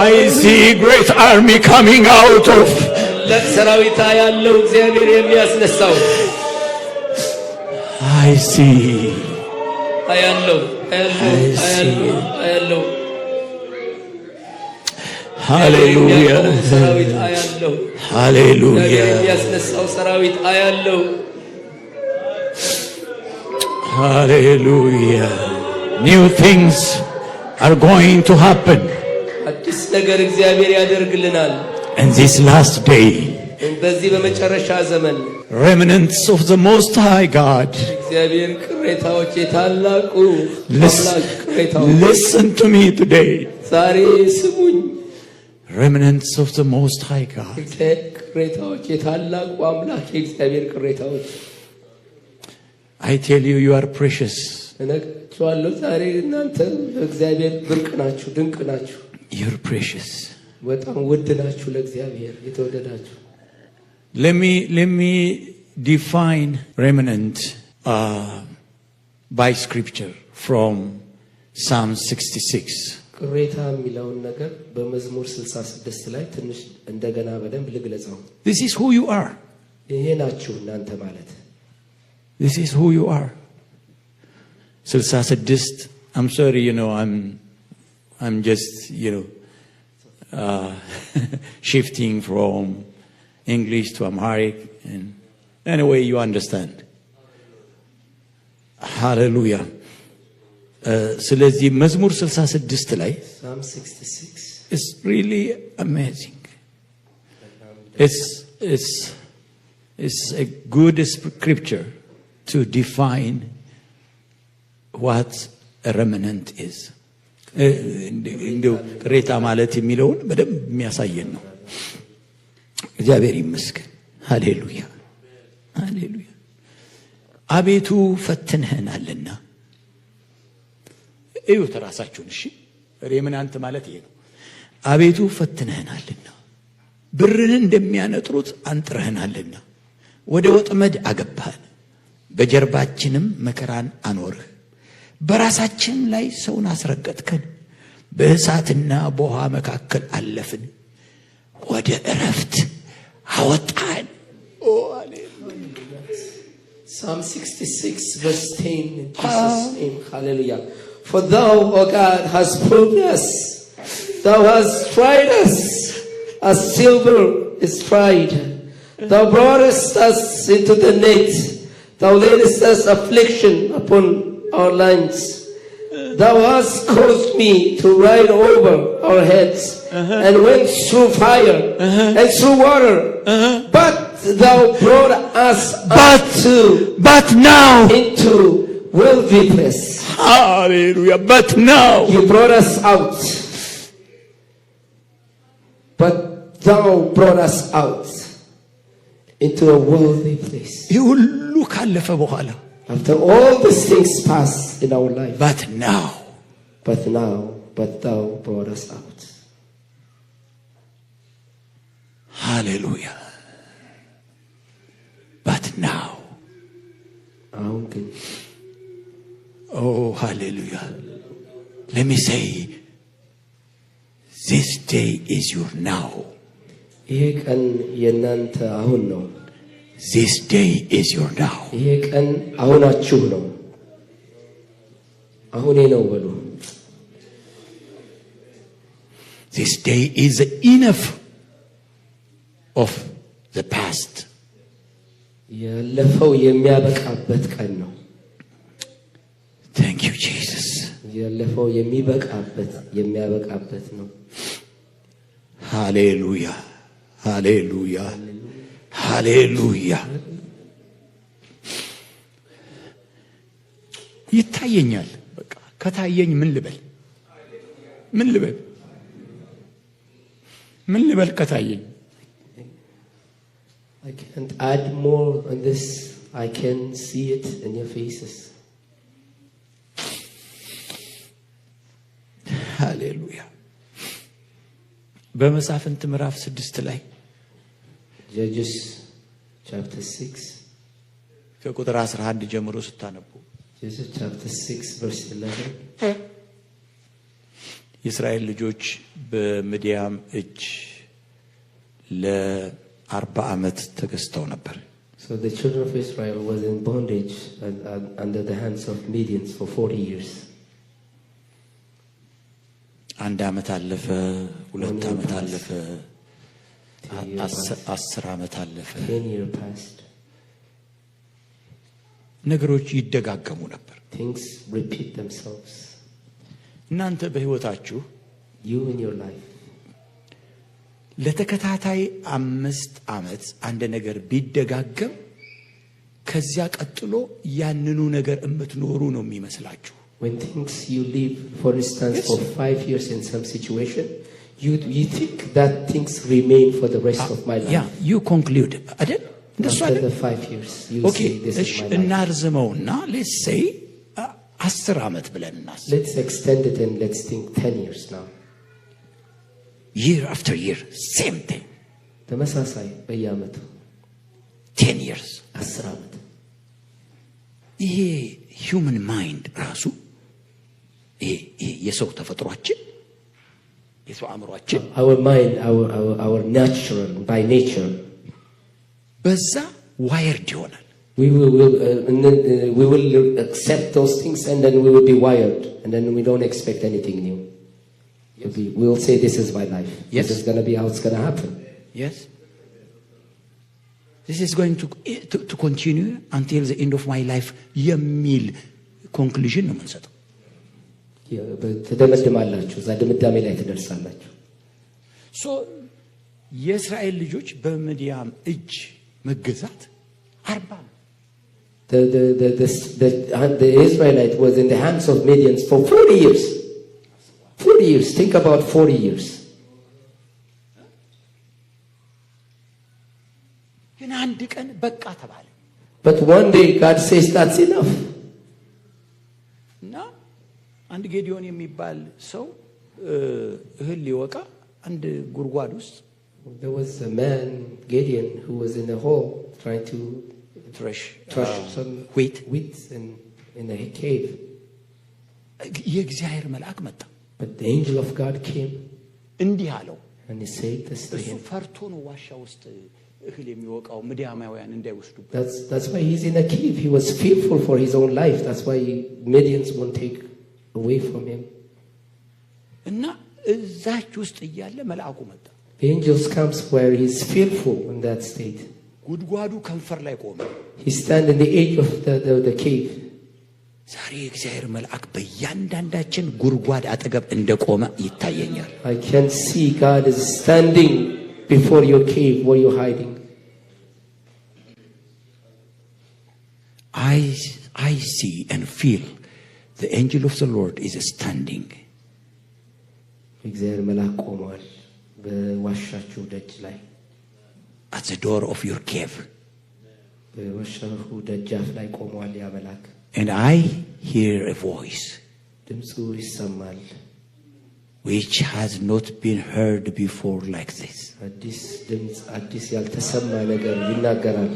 I see great army coming out of. ለሰራዊት ያለው እግዚአብሔር የሚያስነሳው I see. አያለው Hallelujah. ሰራዊት አያለው Hallelujah. የሚያስነሳው ሰራዊት አያለው Hallelujah. New things are going to happen. አዲስ ነገር እግዚአብሔር ያደርግልናል And this last day, በዚህ በመጨረሻ ዘመን remnants of the Most High God, እግዚአብሔር ቅሬታዎች የታላቁ አምላክ ቅሬታዎች listen to me today. ዛሬ ስሙኝ Remnants of the Most High God. ቅሬታዎች የታላቁ አምላክ የእግዚአብሔር ቅሬታዎች I tell you, you are precious. እነግራችኋለሁ ዛሬ እናንተ ለእግዚአብሔር ብርቅ ናችሁ ድንቅ ናችሁ You're precious. በጣም ውድ ናችሁ ለእግዚአብሔር የተወደዳችሁ Let me define remnant by scripture from Psalm 66. ቅሬታ የሚለውን ነገር በመዝሙር 66 ላይ ትንሽ እንደገና በደንብ ልግለጸው This is who you are. ይሄ ናችሁ እናንተ ማለት This is who you are. 66. I'm sorry, I'm just, shifting from English to Amharic. And anyway, you understand. Hallelujah. ስለዚህ መዝሙር 66 ላይ Psalm 66 it's really amazing. It's a good scripture to define what a remnant is. እንደው ቅሬታ ማለት የሚለውን በደንብ የሚያሳየን ነው። እግዚአብሔር ይመስገን። ሃሌሉያ ሃሌሉያ። አቤቱ ፈትነህናልና። እዩት ራሳችሁን። እሺ ሬምናንት ማለት ይሄ ነው። አቤቱ ፈትነህናልና፣ ብርን እንደሚያነጥሩት አንጥረህናልና፣ ወደ ወጥመድ አገባህን፣ በጀርባችንም መከራን አኖርህ። በራሳችን ላይ ሰውን አስረገጥከን፣ በእሳትና በውሃ መካከል አለፍን፣ ወደ እረፍት አወጣን። Psalm 66 verse 10 in Jesus' name. Hallelujah. For thou, O God, hast proved us. Thou hast tried us as silver is tried. Thou broughtest us into the net. Thou laidest us affliction upon our lands. Thou hast caused me to ride over our heads and went through fire and through water. But thou brought us but now into wealthy place. Hallelujah. But now You brought us out. But thou brought us out into a wealthy place. ይህ ሁሉ ካለፈ በኋላ After all these things pass in our life. but thou brought us out. Hallelujah. But now. አሁን ግን Oh, hallelujah. Let me say, this day is your now. ይሄ ቀን የእናንተ አሁን ነው። This day is your now. ይሄ ቀን አሁናችሁ ነው። አሁኔ ነው በሉ። This day is enough of the past. ያለፈው የሚያበቃበት ቀን ነው። Thank you, Jesus. ያለፈው የሚያበቃበት ነው። Hallelujah. Hallelujah. Hallelujah. ይታየኛል። በቃ ከታየኝ ምን ልበል ከታየኝ I can't add more on this. I can see it in your faces. ሃሌሉያ። በመሳፍንት ምዕራፍ 6 ላይ Judges chapter 6 ከቁጥር 11 ጀምሮ ስታነቡ Genesis chapter 6 verse 11. የእስራኤል ልጆች በምድያም እጅ ለ40 ዓመት ተገዝተው ነበር። So the children of Israel was in bondage under the hands of Midians for 40 years. አንድ ዓመት አለፈ፣ 2 ዓመት አለፈ፣ 10 ዓመት አለፈ። 10 years passed. ነገሮች ይደጋገሙ ነበር። Things repeat themselves. እናንተ በህይወታችሁ You in your life ለተከታታይ 5 ዓመት አንድ ነገር ቢደጋገም ከዚያ ቀጥሎ ያንኑ ነገር እምትኖሩ ነው የሚመስላችሁ። when things you live for instance for 5 years in some situation you think that things remain for the rest of my life. Yeah, you conclude አይደል? እንደሱ አይደል? After the 5 years you okay, say this is my life. እናርዝመውና let's say 10 ዓመት ብለን እናስብ። Let's extend it and let's think 10 years now. Year after year same thing. ተመሳሳይ በየዓመቱ 10 years 10 ዓመት። ይሄ human mind ራሱ ይሄ የሰው ተፈጥሯችን የሰው አእምሯችን our mind our natural by nature በዛ wired ይሆናል። we will accept those things and then we will be wired and then we don't expect anything new. Yes. We will say this is my life. Yes. This is going to be how it's going to happen. Yes. This is going to continue until the end of my life የሚል conclusion ነው የምንሰጠው። ተደመድማላችሁ፣ እዛ ድምዳሜ ላይ ትደርሳላችሁ። so የእስራኤል ልጆች በምድያም እጅ መገዛት 40 the Israelite was in the hands of Midians for 40 years. 40 years. Think about 40 years. ግን አንድ ቀን በቃ ተባለ። But one day God says that's enough. እና አንድ ጌዲዮን የሚባል ሰው እህል ሊወቃ አንድ ጉድጓድ ውስጥ there was a man Gideon who was in a hole trying to thresh some wheat in a cave. የእግዚአብሔር መልአክ መጣ። But the angel of God came እንዲህ አለው and he said this to እሱ him. ፈርቶ ነው ዋሻ ውስጥ እህል የሚወቃው ምድያማውያን እንዳይወስዱበት። That's why he's in a cave. He was fearful for his own life. That's why Midians won't take away from him. እና እዛች ውስጥ እያለ መልአኩ መጣ። The angel comes where he's fearful in that state. ጉድጓዱ ከንፈር ላይ ቆመ። He stands in the edge of the cave. ዛሬ የእግዚአብሔር መልአክ በእያንዳንዳችን ጉድጓድ አጠገብ እንደቆመ ይታየኛል። I can see God is standing before your cave where you're hiding. I see and feel the angel of the Lord is standing. እግዚአብሔር መልአክ ቆሟል በዋሻችሁ ደጅ ላይ at the door of your cave. በዋሻችሁ ደጃፍ ላይ ቆሟል ያ መልአክ። And I hear a voice ድምፁ ይሰማል which has not been heard before like this. አዲስ ድምፅ አዲስ ያልተሰማ ነገር ይናገራል።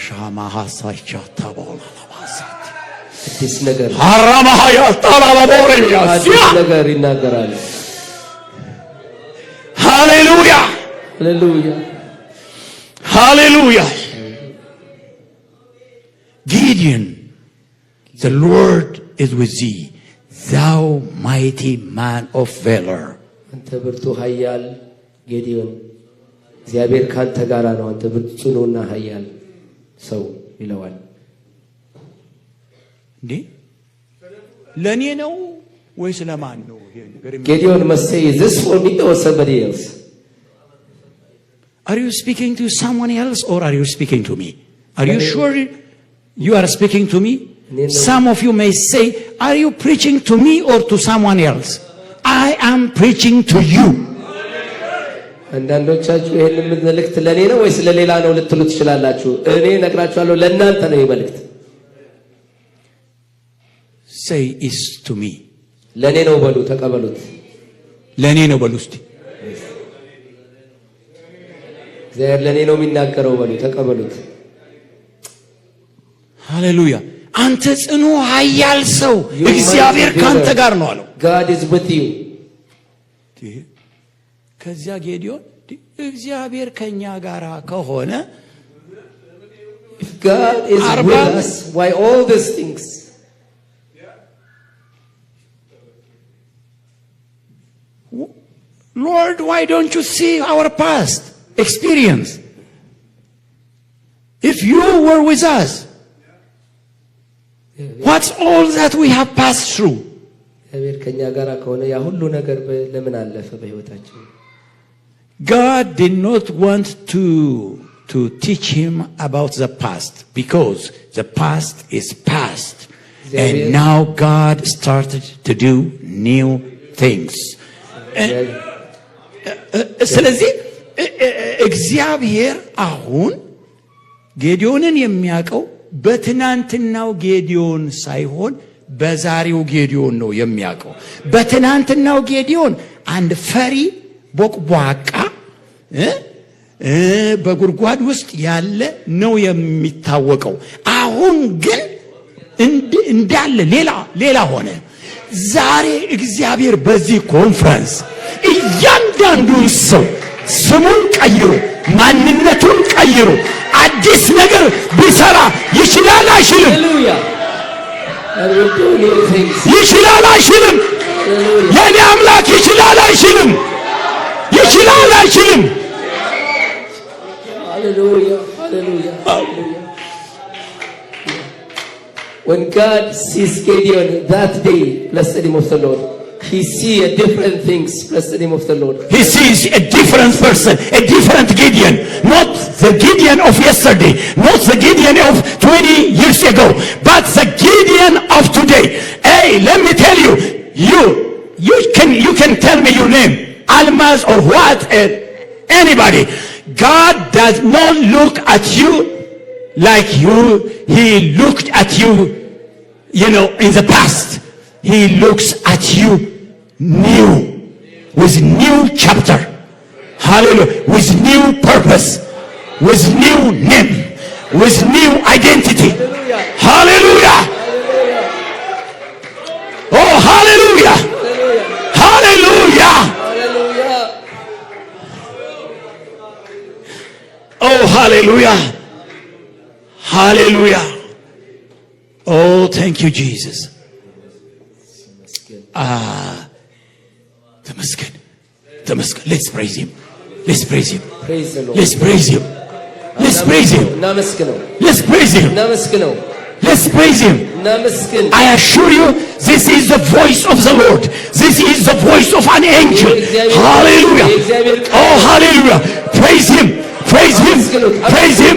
ሻማሃሳቻ ተባላላባሳት አዲስ ነገር አራማሃያ ታላላቦሪያ አዲስ ነገር ይናገራል። ሃሌሉያ ሃሌሉያ ሃሌሉያ። Gideon, the Lord is with thee, thou mighty man of valor. አንተ ብርቱ ኃያል ጌዲዮን እግዚአብሔር ካንተ ጋር ነው፣ አንተ ብርቱ ጽኑና ኃያል ሰው ይለዋል። እንዴ ለኔ ነው ወይስ ለማን ነው ይሄ ነገር? Gideon must say, is this for me or somebody else? Are you speaking to someone else or are you speaking to me? Are you sure you are speaking to me? Some of you may say, are you preaching to me or to someone else? I am preaching to you. አንዳንዶቻችሁ ይሄን መልእክት ለኔ ነው ወይስ ለሌላ ነው ልትሉ ትችላላችሁ። እኔ ነግራችኋለሁ ለእናንተ ነው ይሄ መልእክት። Say is to me. ለኔ ነው በሉ፣ ተቀበሉት። ለኔ ነው በሉ እስቲ። እግዚአብሔር ለኔ ነው የሚናገረው በሉ፣ ተቀበሉት። ሃሌሉያ። አንተ ጽኑ ኃያል ሰው እግዚአብሔር ካንተ ጋር ነው አለው። God is with you. ከዚያ ጌዲዮን እግዚአብሔር ከኛ ጋር ከሆነ if God is with us, why all these things? Lord, why don't you see our past experience? If you were with us, what's all that we have passed through? God did not want to teach him about the past because the past is past. And now God started to do new things. ስለዚህ እግዚአብሔር አሁን ጌዲዮንን የሚያውቀው በትናንትናው ጌዲዮን ሳይሆን በዛሬው ጌዲዮን ነው የሚያውቀው። በትናንትናው ጌዲዮን አንድ ፈሪ ቦቅቧቃ በጉድጓድ ውስጥ ያለ ነው የሚታወቀው። አሁን ግን እንዳለ ሌላ ሆነ። ዛሬ እግዚአብሔር በዚህ ኮንፈረንስ እያንዳንዱን ሰው ስሙን ቀይሮ ማንነቱን ቀይሮ አዲስ ነገር ቢሰራ ይችላል አይችልም? ይችላል አይችልም? የኔ አምላክ ይችላል አይችልም? ይችላል አይችልም? Hallelujah, hallelujah, hallelujah. When God sees Gideon that day, bless the name of the Lord, he sees different things, bless the name of the Lord. He sees a different person, a different Gideon, not the Gideon of yesterday, not the Gideon of 20 years ago, but the Gideon of today. Hey, let me tell you, you can tell me your name, Almaz or what, anybody. God does not look at you like he looked at you, in the past. He looks at you new, with new chapter. Hallelujah. With new purpose, with new name, with new identity. Hallelujah. Oh, hallelujah. Hallelujah. Oh, hallelujah. Hallelujah. Oh, thank you, Jesus. Damascus. Let's praise him. Let's praise him. Praise the Lord. Let's praise him. Let's praise him. Let's praise him. Let's praise him. I assure you, this is the voice of the Lord. This is the voice of an angel. Hallelujah. Oh, hallelujah. Praise him. Praise him. Praise him.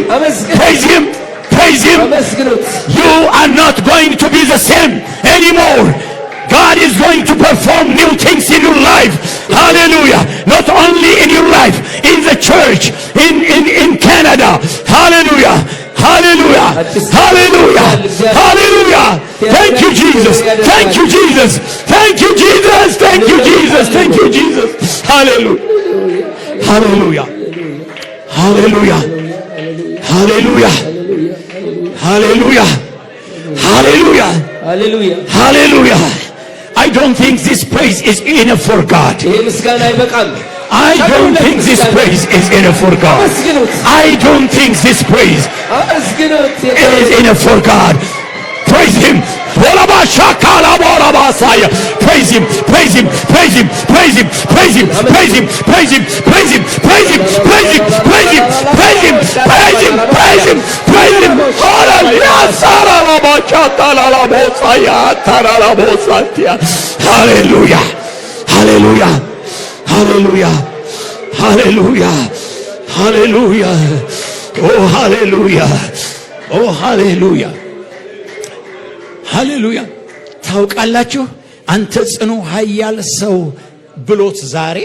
Praise him. Praise him. You are not going to be the same anymore. God is going to perform new things in your life. Hallelujah. Not only in your life, in the church, in Canada. Hallelujah. Hallelujah. Hallelujah. Hallelujah. Thank you, Jesus. Thank you, Jesus. Thank you, Jesus. Thank you, Jesus. Thank you, Jesus. Hallelujah. Hallelujah. Hallelujah. Hallelujah. Hallelujah. Hallelujah. Hallelujah. Hallelujah. I don't think this praise is enough for God. I don't think this praise is enough for God. I don't think this praise is enough for God. Praise him. Praise him. Praise him. Praise him. Praise him. Praise him. Praise him. Praise him. Praise him. Praise him. Praise him. Praise him. Praise him. Praise him. Praise him. Praise him. Hallelujah. Hallelujah. Hallelujah. Hallelujah. Hallelujah. Oh, hallelujah. Oh, hallelujah. ሃሌሉያ። ታውቃላችሁ አንተ ጽኑ ኃያል ሰው ብሎት ዛሬ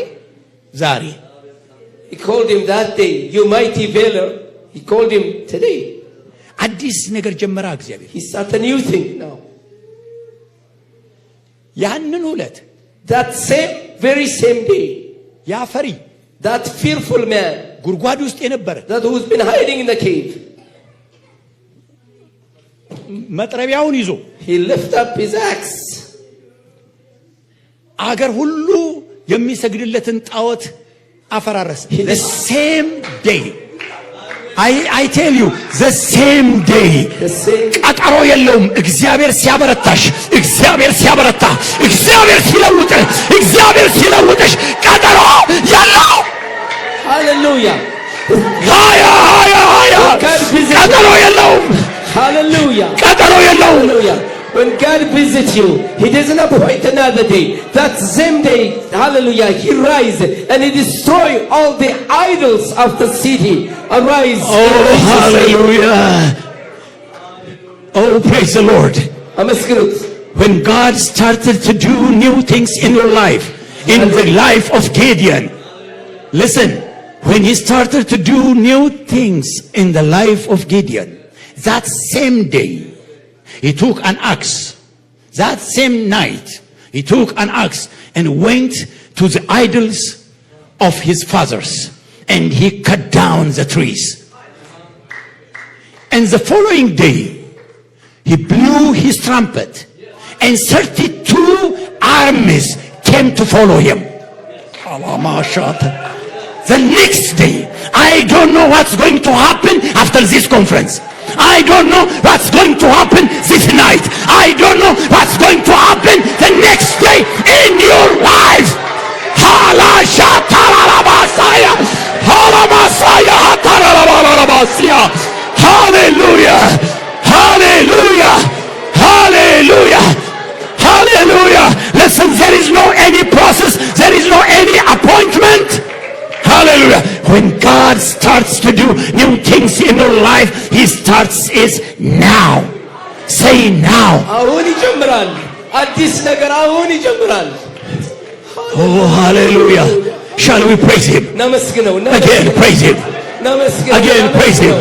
he called him that day, you mighty valor. He called him today. አዲስ ነገር ጀመረ እግዚአብሔር። He started a new thing now. ያንን ሁለት that very same day, ያ ፈሪ that fearful man, ጉድጓድ ውስጥ የነበረ that who's been hiding in the cave, መጥረቢያውን ይዞ he lifted up his axe. አገር ሁሉ የሚሰግድለትን ጣዖት አፈራረሰ። the same day. I tell you, the same day. ቀጠሮ የለውም። እግዚአብሔር ሲያበረታሽ፣ እግዚአብሔር ሲያበረታ፣ እግዚአብሔር ሲለውጥሽ ቀጠሮ የለው። Hallelujah. ቀጠሮ የለውም። Hallelujah. ቀጠሮ የለውም። Hallelujah. When God visits you, He doesn't appoint another day. That same day, hallelujah, He rises and He destroys all the idols of the city. Arise. Oh, hallelujah. Oh, praise the Lord. When God started to do new things in your life, in the life of Gideon, listen, when he started to do new things in the life of Gideon, that same day, he took an axe. That same night, he took an axe and went to the idols of his fathers, and he cut down the trees. And the following day, he blew his trumpet, and 32 armies came to follow him. The next day, I don't know what's going to happen after this conference. I don't know what's going to happen this night. I don't know what's going to happen the next day in your life. Hallelujah. Hallelujah. Hallelujah. Hallelujah. Listen, there is no any process. There is no any appointment. Hallelujah. When God starts to do new things in your life, He starts is now. Say now. Oh, hallelujah. Shall we praise Him? Again, praise Him. Again, praise Him.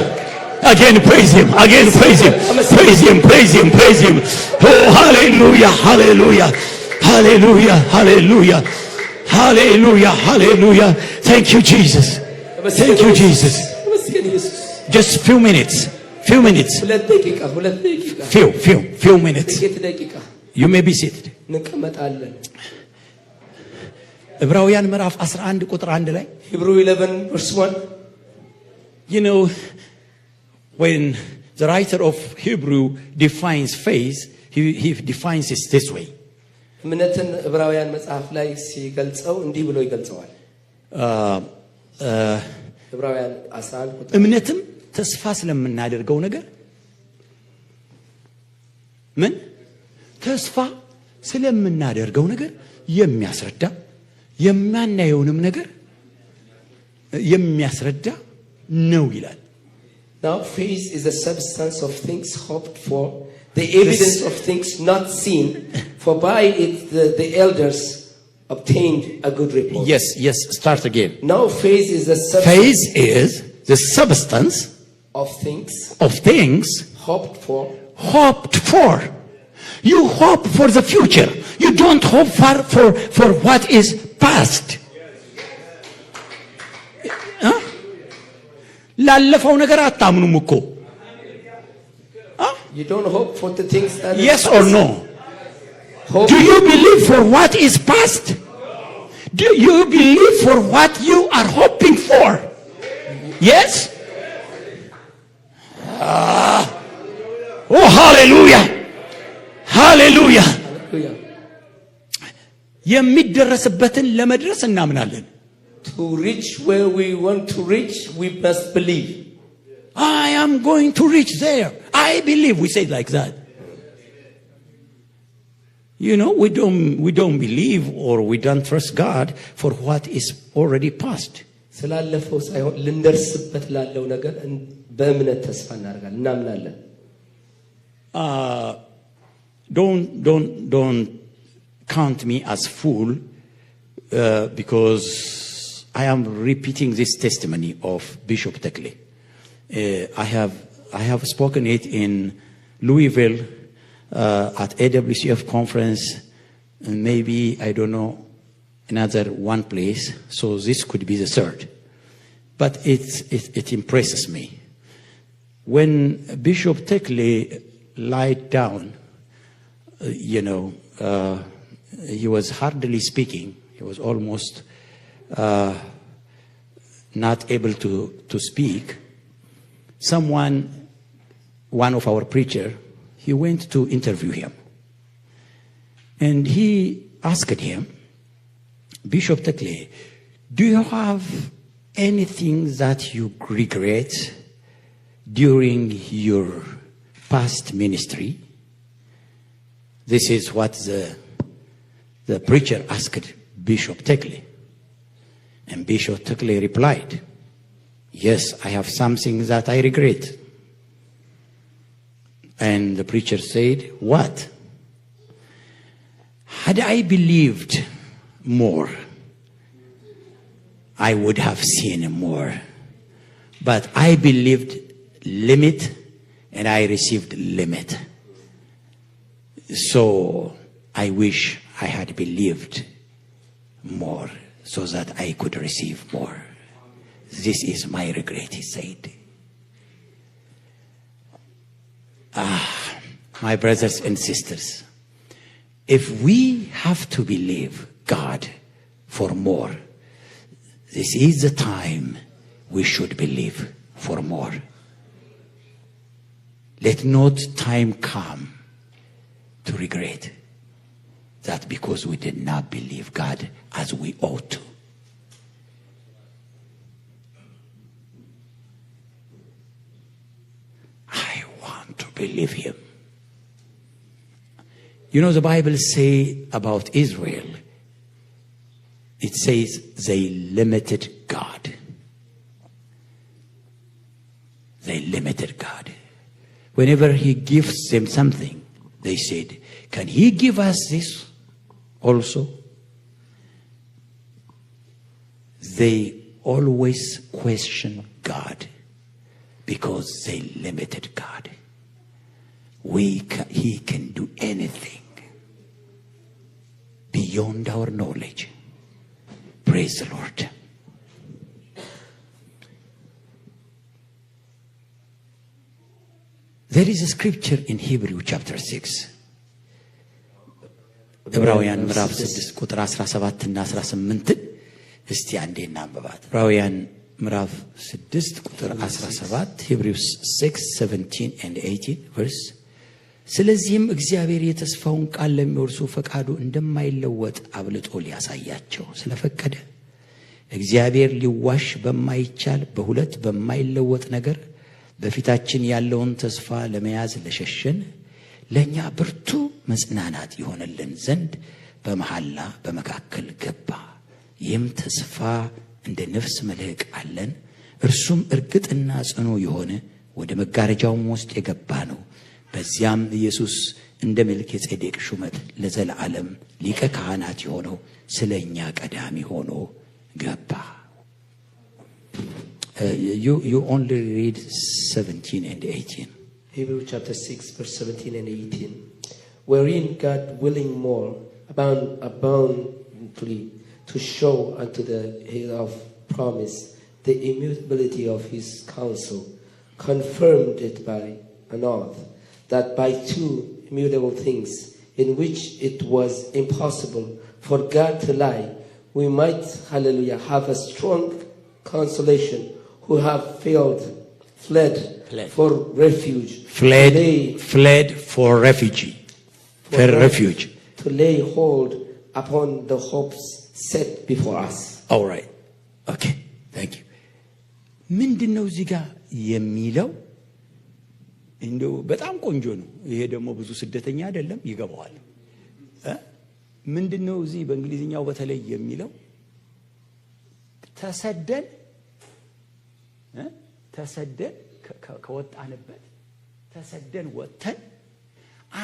Again, praise Him. Again, praise Him. Praise Him, praise Him, praise Him. Oh, hallelujah, hallelujah. Hallelujah, hallelujah. Hallelujah, hallelujah. Thank you, Jesus. Thank you, Jesus. Just few minutes. Few minutes. Few minutes. You may be seated. ዕብራውያን ምዕራፍ 11 ቁጥር 1 ላይ Hebrew 11 verse 1. You know, when the writer of Hebrew defines faith, he defines it this way. እምነትን ዕብራውያን መጽሐፍ ላይ ሲገልጸው እንዲህ ብሎ ይገልጸዋል። ዕብራውያን 11 ቁጥር እምነትም ተስፋ ስለምናደርገው ነገር ምን ተስፋ ስለምናደርገው ነገር የሚያስረዳ የማናየውንም ነገር የሚያስረዳ ነው ይላል። Now faith is the substance of things hoped for, the evidence of things not seen, for by it the elders obtained a good report. Yes, start again. Now faith is the substance. Faith is the substance of things hoped for. You hope for the future. You don't hope for what is past. ላለፈው ነገር አታምኑም እኮ You don't hope for the things that Yes or no? Hope. Do you believe for what is past? Do you believe for what you are hoping for? Yes? Oh, hallelujah. Hallelujah. የሚደረስበትን ለመድረስ እናምናለን። To reach where we want to reach, we must believe. I am going to reach there. I believe. We say it like that. You know, we don't believe or we don't trust God for what is already past. ስላለፈው ሳይሆን ልንደርስበት ላለው ነገር በእምነት ተስፋ እናደርጋለን፣ እናምናለን። Don't count me as fool because I am repeating this testimony of Bishop Tekle. I have spoken it in Louisville at AWCF conference, and maybe I don't know another one place. So this could be the third, but it impresses me when Bishop Tekle lied down, he was hardly speaking. He was almost not able to speak. One of our preacher, he went to interview him. And he asked him, Bishop Tekle, do you have anything that you regret during your past ministry? This is what the preacher asked Bishop Tekle. And Bishop Tekle replied, yes, I have something that I regret. And the preacher said, what? Had I believed more, I would have seen more. But I believed limit, and I received limit. So I wish I had believed more so that I could receive more. This is my regret, he said. My brothers and sisters, if we have to believe God for more, this is the time we should believe for more. Let not time come to regret that because we did not believe God as we ought to. I want to believe him. The Bible says about Israel, it says they limited God. They limited God. Whenever he gives them something, they said, can he give us this also? They always question God because they limited God. He can do anything beyond our knowledge. Praise the Lord. There is a scripture in Hebrew chapter 6. ዕብራውያን ምዕራፍ 6 ቁጥር 17 እና 18 እስቲ አንዴ እናንብባት። ዕብራውያን ምዕራፍ 6 ቁጥር 17 Hebrews 6:17 and 18 verse ስለዚህም እግዚአብሔር የተስፋውን ቃል ለሚወርሱ ፈቃዱ እንደማይለወጥ አብልጦ ሊያሳያቸው ስለፈቀደ እግዚአብሔር ሊዋሽ በማይቻል በሁለት በማይለወጥ ነገር በፊታችን ያለውን ተስፋ ለመያዝ ለሸሸን ለኛ ብርቱ መጽናናት ይሆንልን ዘንድ በመሐላ በመካከል ገባ። ይህም ተስፋ እንደ ነፍስ መልህቅ አለን። እርሱም እርግጥና ጽኑ የሆነ ወደ መጋረጃውም ውስጥ የገባ ነው። በዚያም ኢየሱስ እንደ መልከጼዴቅ ሹመት ለዘላለም ሊቀ ካህናት የሆነው ስለኛ ቀዳሚ ሆኖ ገባ። You only read 17 and 18. Hebrews chapter 6 verse 17 and 18. Wherein God willing more abundantly to show unto the heir of promise the immutability of his counsel, confirmed it by an oath, that by two immutable things, in which it was impossible for God to lie, we might, hallelujah, have a strong consolation, who have fled for refuge. Fled for refugee. For refuge. To lay hold upon the hopes set before us. All right. Okay. Thank you. ምንድነው እዚህ ጋር የሚለው? እንደው በጣም ቆንጆ ነው። ይሄ ደግሞ ብዙ ስደተኛ አይደለም ይገባዋል። ምንድነው እዚህ በእንግሊዝኛው በተለይ የሚለው? ተሰደን ከወጣንበት ተሰደን ወጥተን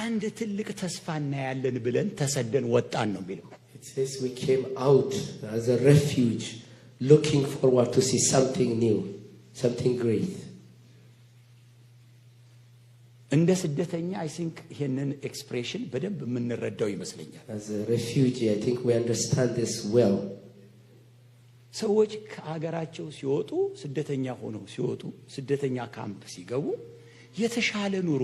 አንድ ትልቅ ተስፋ እናያለን ብለን ተሰደን ወጣን ነው የሚለው። It says we came out as a refuge, looking forward to see something new, something great. እንደ ስደተኛ I think ይሄንን ኤክስፕሬሽን በደንብ የምንረዳው ይመስለኛል። As a refugee, I think we understand this well. ሰዎች ከአገራቸው ሲወጡ ስደተኛ ሆነው ሲወጡ ስደተኛ ካምፕ ሲገቡ የተሻለ ኑሮ